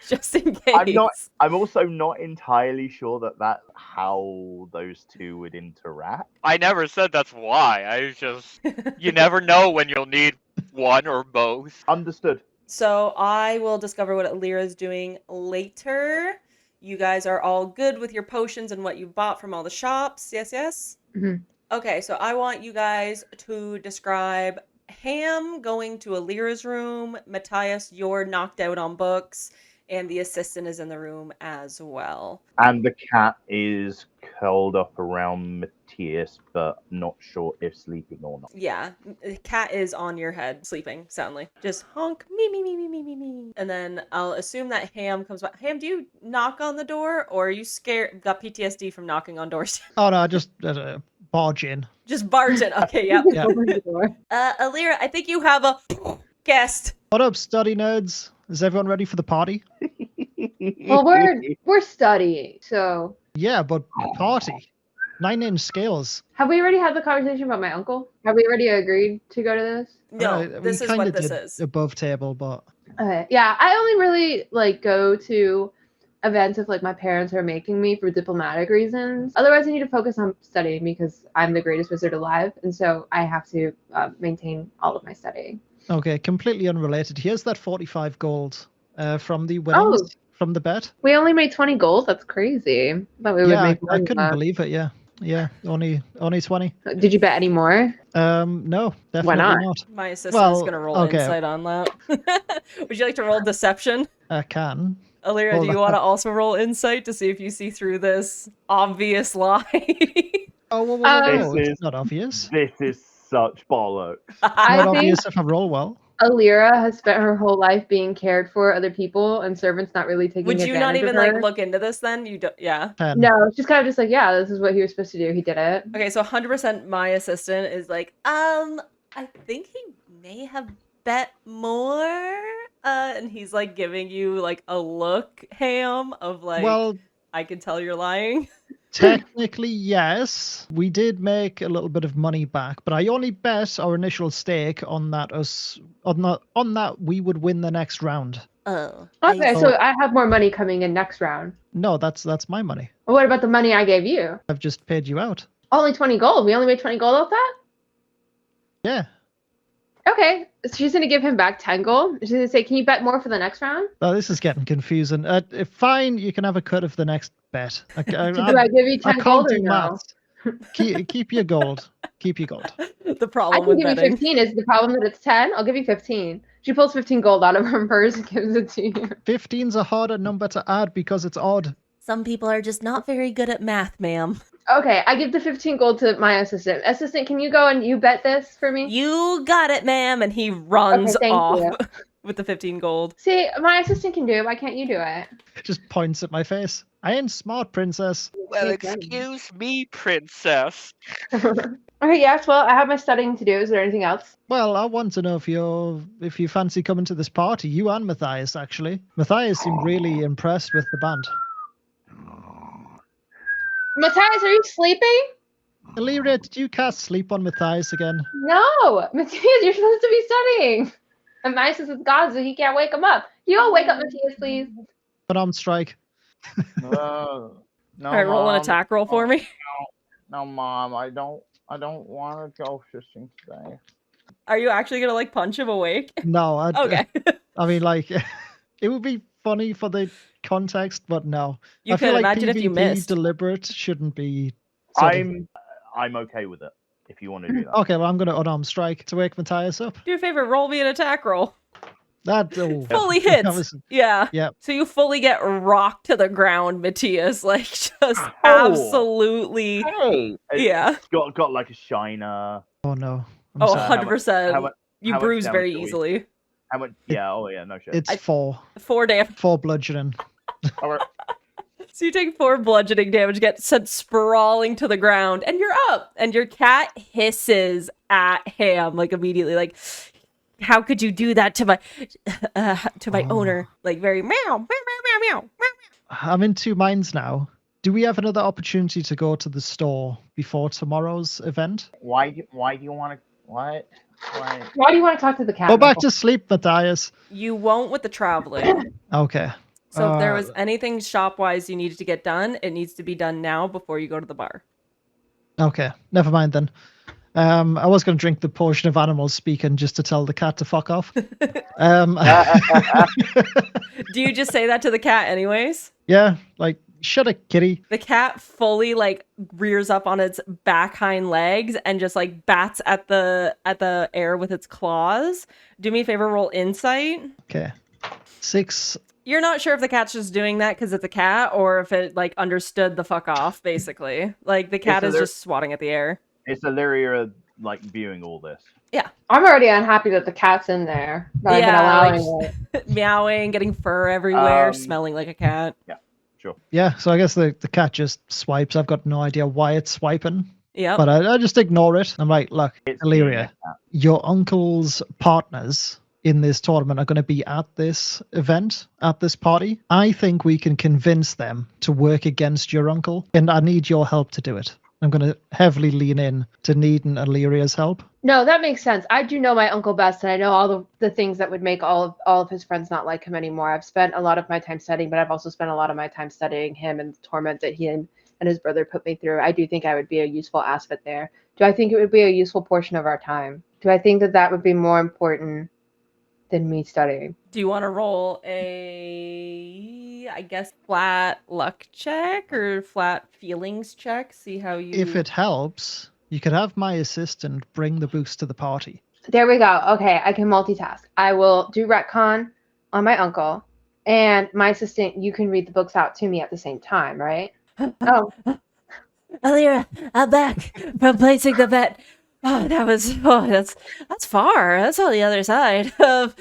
just in case. I'm also not entirely sure that that's how those two would interact. I never said that's why. I just you never know when you'll need one or both. Understood. So I will discover what Alira is doing later. You guys are all good with your potions and what you bought from all the shops. Yes, yes? Mhm. Okay, so I want you guys to describe Ham going to Alira's room. Matthias, you're knocked out on books. And the assistant is in the room as well. And the cat is curled up around Matthias, but not sure if sleeping or not. Yeah, the cat is on your head, sleeping soundly. Just honk, me, me, me, me, me, me, me. And then I'll assume that Ham comes back. Ham, do you knock on the door, or are you scared? Got PTSD from knocking on doors? Oh no, just barge in. Just barge in. Okay, yep. Yeah. Alira, I think you have a guest. What up, study nerds? Is everyone ready for the party? Well, we're studying, so. Yeah, but party. 9-inch scales. Have we already had the conversation about my uncle? Have we already agreed to go to this? No, this is what this did is. Above table, but Okay. Yeah, I only really go to events if my parents are making me for diplomatic reasons. Otherwise, I need to focus on studying because I'm the greatest wizard alive, and so I have to maintain all of my studying. okay, completely unrelated. Here's that 45 gold from the winnings from the bet. We only made 20 gold. That's crazy. I thought we would make more I than couldn't that. believe it. Yeah, only 20. Did you bet any more? No, definitely not. My assistant is going to roll okay. insight on that. Would you like to roll deception? I can. Alira, Hold do you on. want to also roll insight to see if you see through this obvious lie? Oh, whoa, This it's not obvious. This is such bollocks. Not I think obvious if I roll well. Alira has spent her whole life being cared for other people and servants not really taking Would advantage you not of even her. look into this then? You don't. Yeah. 10. No, she's kind of just yeah, this is what he was supposed to do. He did it. Okay, so 100% my assistant is I think he may have bet more. And he's giving you a look, Ham, of Well, I can tell you're lying. technically, yes. We did make a little bit of money back, but I only bet our initial stake on that we would win the next round. Oh. Okay, so I have more money coming in next round. No, that's my money. Well, what about the money I gave you? I've just paid you out. Only 20 gold. We only made 20 gold off that? Yeah. Okay, so she's gonna give him back 10 gold. She's gonna say, "Can you bet more for the next round?" Oh, this is getting confusing. Fine, you can have a cut of the next bet. Do I give you 10 I can't gold or do no? maths. Keep your gold. Keep your gold. The I problem can with give you betting. 15. Is the problem that it's 10? I'll give you 15. She pulls 15 gold out of her purse and gives it to you. 15's a harder number to add because it's odd. Some people are just not very good at math, ma'am. Okay, I give the 15 gold to my assistant. Assistant, can you go and you bet this for me? You got it, ma'am. And he runs Okay, thank off you. with the 15 gold. See, my assistant can do it. Why can't you do it? Just points at my face. I ain't smart, princess. Well, Okay. excuse me, princess. Okay, yes, well, I have my studying to do. Is there anything else? Well, I want to know if you fancy coming to this party. You and Matthias, actually. Matthias seemed really impressed with the band. Matthias, are you sleeping? Illyria, did you cast sleep on Matthias again? No! Matthias, you're supposed to be studying. And my assistant's gone, so he can't wake him up. You all wake up Matthias, please. Unarmed strike. No, All right, roll an Mom. attack roll for me. No, Mom, I don't want to go fishing today. Are you actually gonna punch him awake? No, Okay. I mean, it would be funny for the context, but no. You I feel could like imagine if you PvP missed. deliberate shouldn't be. sort of- I'm okay with it if you want to do that. Okay, well, I'm going to unarmed strike to wake Matthias up. Do a favor, roll me an attack roll. That fully that hits. was- Yeah. yeah. So you fully get rocked to the ground, Matthias. Like just Oh. absolutely. Hey, Yeah. It's got like a shiner. Oh no. I'm Oh, sorry. 100%. You how much bruise damage very do we- easily. How much? Yeah. Oh yeah. No shit. It's I- 4. 4 damage. 4 bludgeoning. Alright. So you take 4 bludgeoning damage, get sent sprawling to the ground, and you're up. And your cat hisses at Ham like immediately, like, "How could you do that to my owner?" Like very meow, meow, meow, meow, meow. I'm in 2 minds now. Do we have another opportunity to go to the store before tomorrow's event? Why do you want to? What? Why? Why do you want to talk to the cat? Go back Mykl? to sleep, Matthias. You won't with the traveling. Okay. So if there was anything shop-wise you needed to get done, it needs to be done now before you go to the bar. Okay, never mind then. I was going to drink the potion of animal speaking just to tell the cat to fuck off. Do you just say that to the cat anyways? Yeah, like, shut it, kitty. The cat fully like rears up on its back hind legs and just like bats at the air with its claws. Do me a favor, roll insight. Okay. 6. You're not sure if the cat's just doing that because it's a cat or if it like understood the fuck off, basically. Like the cat is just swatting at the air. It's Illyria like viewing all this. Yeah. I'm already unhappy that the cat's in there. Not even allowing it. Meowing, getting fur everywhere, Um, smelling like a cat. Sure. Yeah, so I guess the cat just swipes. I've got no idea why it's swiping, Yep. but I just ignore it. I'm like, look, It's Illyria, being a your uncle's partners in this tournament are going to be at this event, at this party. I think we can convince them to work against your uncle, and I need your help to do it. I'm going to heavily lean in to needing Illyria's help. No, that makes sense. I do know my uncle best, and I know all the things that would make all of his friends not like him anymore. I've spent a lot of my time studying, but I've also spent a lot of my time studying him and the torment that he and his brother put me through. I do think I would be a useful asset there. Do I think it would be a useful portion of our time? Do I think that would be more important than me studying? Do you want to roll a, I guess, flat luck check or flat feelings check? See how you... If it helps, you could have my assistant bring the books to the party. There we go. Okay, I can multitask. I will do retcon on my uncle, and my assistant, you can read the books out to me at the same time, right? Oh, Alira, I'm back from placing the bet. Oh, that's far. That's on the other side of.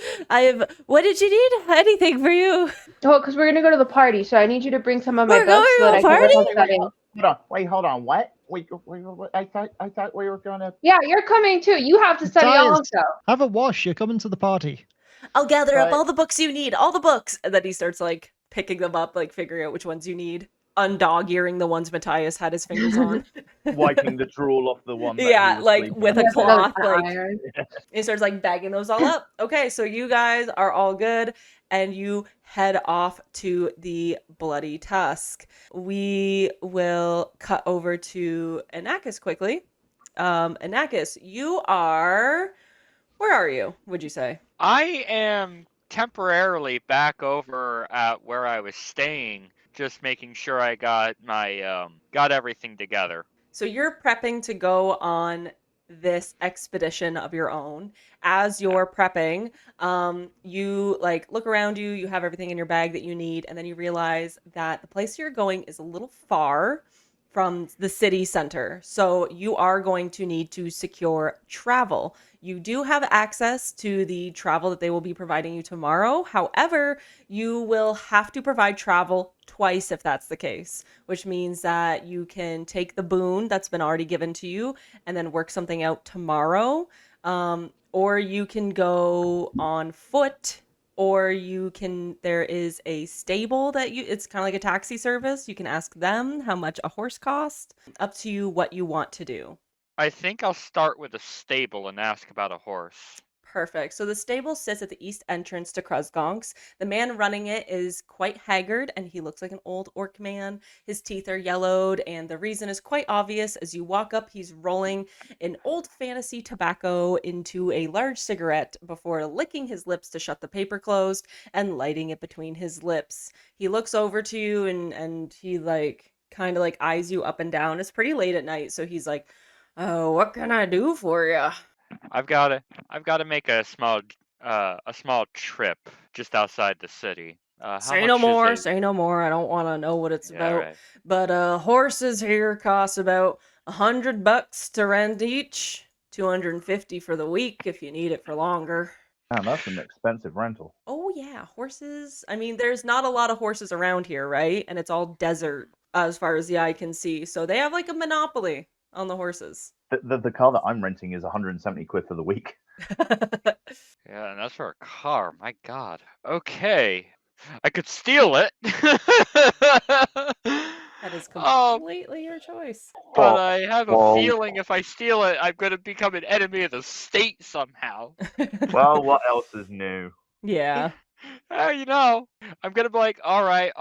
What did you need? Anything for you? well, because we're gonna go to the party, so I need you to bring some of my We're books so going that to I a can work on party? studying. Hold on. What? Wait, I thought we were gonna. Yeah, you're coming too. You have to study Matthias. also. Have a wash. You're coming to the party. I'll gather up Right. all the books you need. All the books, and then he starts like picking them up, like figuring out which ones you need. Undog-earing the ones Matthias had his fingers on. Wiping the drool off the one. That Yeah, he was like sleeping with on. a cloth, An like iron. he starts like bagging those all up. Okay, so you guys are all good, and you head off to the Bloody Tusk. We will cut over to Anakis quickly. Anakis, you are... Where are you, would you say? I am temporarily back over at where I was staying, just making sure I got my got everything together. So you're prepping to go on this expedition of your own. As you're prepping, you like look around you, you have everything in your bag that you need, and then you realize that the place you're going is a little far from the city center. So you are going to need to secure travel. You do have access to the travel that they will be providing you tomorrow. However, you will have to provide travel twice if that's the case, which means that you can take the boon that's been already given to you and then work something out tomorrow. Or you can go on foot, or there is a stable it's kind of like a taxi service. You can ask them how much a horse costs. Up to you what you want to do. I think I'll start with a stable and ask about a horse. Perfect. So the stable sits at the east entrance to Kruzgonks. The man running it is quite haggard, and he looks like an old orc man. His teeth are yellowed, and the reason is quite obvious. As you walk up, he's rolling an old fantasy tobacco into a large cigarette before licking his lips to shut the paper closed and lighting it between his lips. He looks over to you, and he kind of eyes you up and down. It's pretty late at night, so he's like, "Oh, what can I do for you?" I've got to make a small a small trip just outside the city. How Say much no is more, a- say no more. I don't want to know what it's Yeah, about. right. But horses here cost about $100 to rent each. 250 for the week if you need it for longer. Man, that's an expensive rental. Oh yeah, horses. I mean, there's not a lot of horses around here, right? And it's all desert as far as the eye can see. So they have like a monopoly on the horses. The car that I'm renting is 170 quid for the week. Yeah, and that's for a car. My God. Okay, I could steal it. That is Oh, completely your choice. but I have a Well- feeling if I steal it, I'm gonna become an enemy of the state somehow. Well, what else is new? Yeah. You know, I'm gonna be like, all right,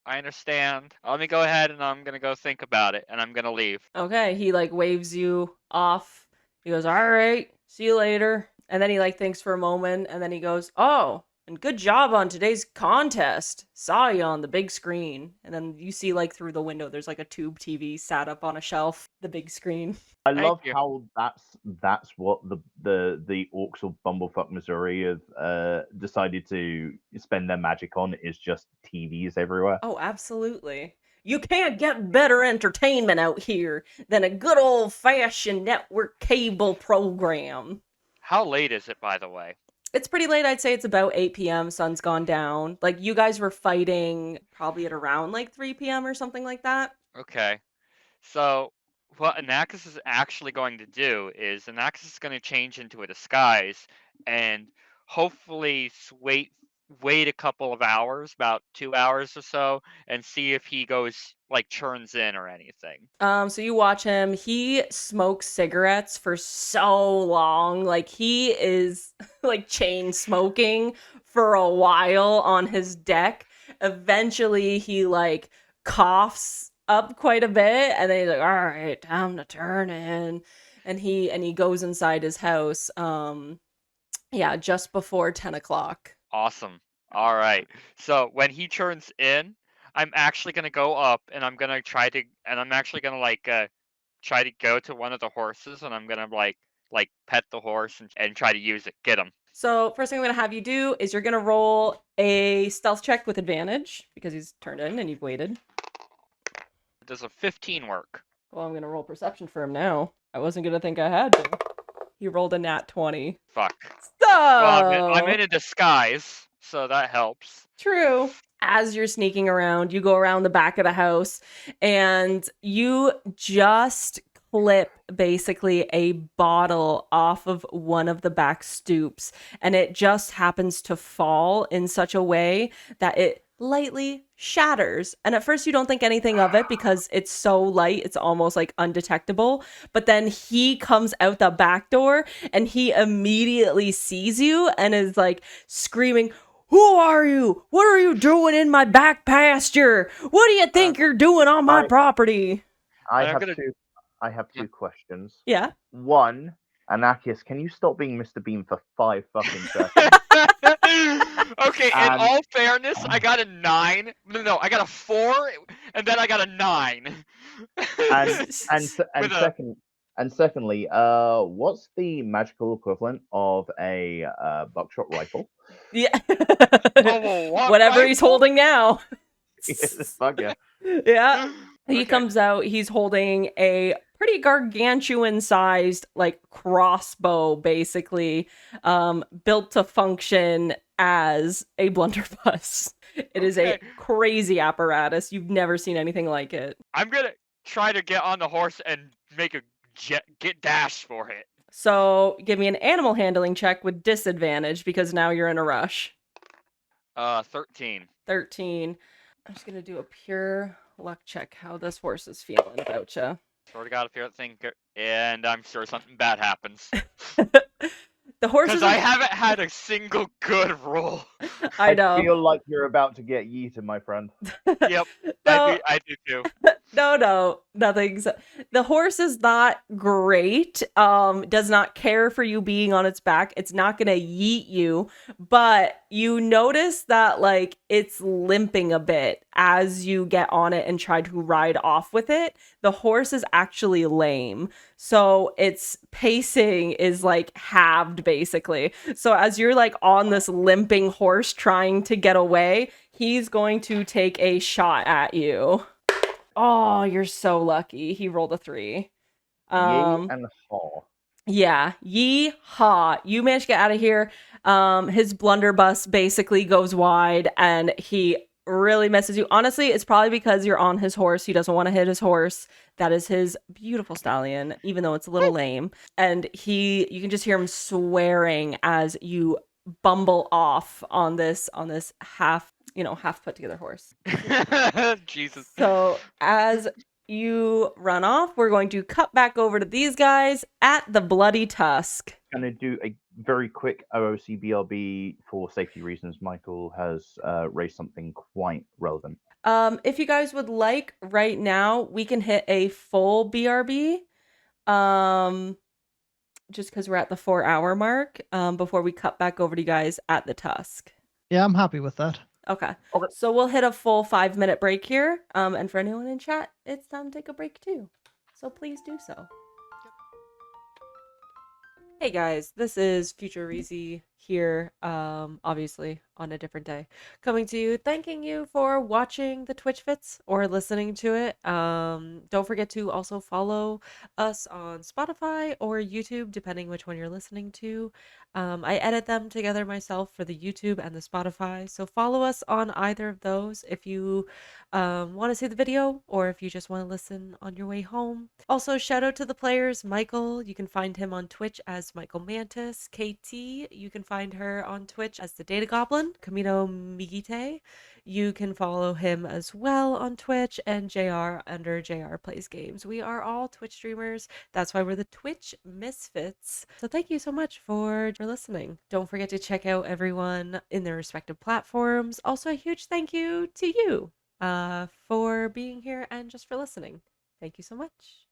I understand. Let me go ahead and I'm gonna go think about it, and I'm gonna leave. Okay, he like waves you off. He goes, "All right, see you later." And then he like thinks for a moment, and then he goes, "Oh, and good job on today's contest. Saw you on the big screen." And then you see like through the window, there's like a tube TV sat up on a shelf, the big screen. I Thank love you. how that's what the orcs of Bumblefuck, Missouri have decided to spend their magic on, is just TVs everywhere. Oh, absolutely. You can't get better entertainment out here than a good old-fashioned network cable program. How late is it, by the way? It's pretty late. I'd say it's about 8 p.m. Sun's gone down. Like, you guys were fighting probably at around like 3 p.m. or something like that. Okay. So what Anaxis is actually going to do is Anaxis is going to change into a disguise and hopefully wait a couple of hours, about 2 hours or so, and see if he goes like churns in or anything. So you watch him. He smokes cigarettes for so long. Like, he is like chain smoking for a while on his deck. Eventually he like coughs up quite a bit, and then he's like, "All right, time to turn in." And he goes inside his house. Yeah, just before 10 o'clock. Awesome. All right. So when he turns in, I'm actually gonna go up and I'm gonna I'm actually gonna try to go to one of the horses and I'm gonna like pet the horse and try to use it, get him. So first thing I'm gonna have you do is you're gonna roll a stealth check with advantage because he's turned in and you've waited. Does a 15 work? Well, I'm gonna roll perception for him now. I wasn't gonna think I had to. He rolled a nat 20. Fuck. So Well, I'm in a disguise, so that helps. True. As you're sneaking around, you go around the back of the house and you just clip basically a bottle off of one of the back stoops, and it just happens to fall in such a way that it lightly shatters. And at first you don't think anything of it because it's so light, it's almost like undetectable. But then he comes out the back door and he immediately sees you and is like screaming, "Who are you? What are you doing in my back pasture? What do you think you're doing on my property?" I I'm have gonna- two. I have two questions. Yeah. One, Anakis, can you stop being Mr. Bean for 5 fucking seconds? Okay, in And- all fairness, I got a 9. No, I got a 4, and then I got a 9. and secondly, what's the magical equivalent of a buckshot rifle? Yeah. What Whatever he's rifle? holding now. Fuck yeah. Yeah. He Okay. comes out, he's holding a pretty gargantuan sized like crossbow, basically, built to function as a blunderbuss. It is a Okay. crazy apparatus. You've never seen anything like it. I'm gonna try to get on the horse and make a get dash for it. So give me an animal handling check with disadvantage because now you're in a rush. 13. 13. I'm just gonna do a pure luck check how this horse is feeling about you. Sort of got a favorite thing, and I'm sure something bad happens. The horses Because I haven't had a single good roll. I know. feel like you're about to get yeeted, my friend. Yep, No. I do too. No, nothing's. The horse is not great. Does not care for you being on its back. It's not gonna yeet you, but you notice that like it's limping a bit as you get on it and try to ride off with it. The horse is actually lame, so its pacing is like halved basically. So as you're like on this limping horse trying to get away, he's going to take a shot at you. Oh, you're so lucky. He rolled a 3. Yay and haw. Yeah, yee-haw. You managed to get out of here. His blunderbuss basically goes wide and he really messes you. Honestly, it's probably because you're on his horse. He doesn't want to hit his horse. That is his beautiful stallion, even though it's a little lame. And you can just hear him swearing as you bumble off on this half put together horse. Jesus. So as you run off, we're going to cut back over to these guys at the Bloody Tusk. Going to do a very quick OOC BRB for safety reasons. Mykl has raised something quite relevant. If you guys would like, right now we can hit a full BRB. Just because we're at the 4-hour mark. Before we cut back over to you guys at the Tusk. Yeah, I'm happy with that. Okay. So we'll hit a full 5-minute break here. And for anyone in chat, it's time to take a break too. So please do so. Hey guys, this is Future Reezy here, obviously on a different day, coming to you, thanking you for watching the Twitchfits or listening to it. Don't forget to also follow us on Spotify or YouTube, depending which one you're listening to. I edit them together myself for the YouTube and the Spotify, so follow us on either of those if you want to see the video or if you just want to listen on your way home. Also, shout out to the players. Mykl, you can find him on Twitch as Myklmantis. KT, you can find her on Twitch as TheDataGoblin. Kamino Migite, you can follow him as well on Twitch, and JR under JR Plays Games. We are all Twitch streamers. That's why we're the Twitch Misfits. So thank you so much for listening. Don't forget to check out everyone in their respective platforms. Also, a huge thank you to you for being here and just for listening. Thank you so much.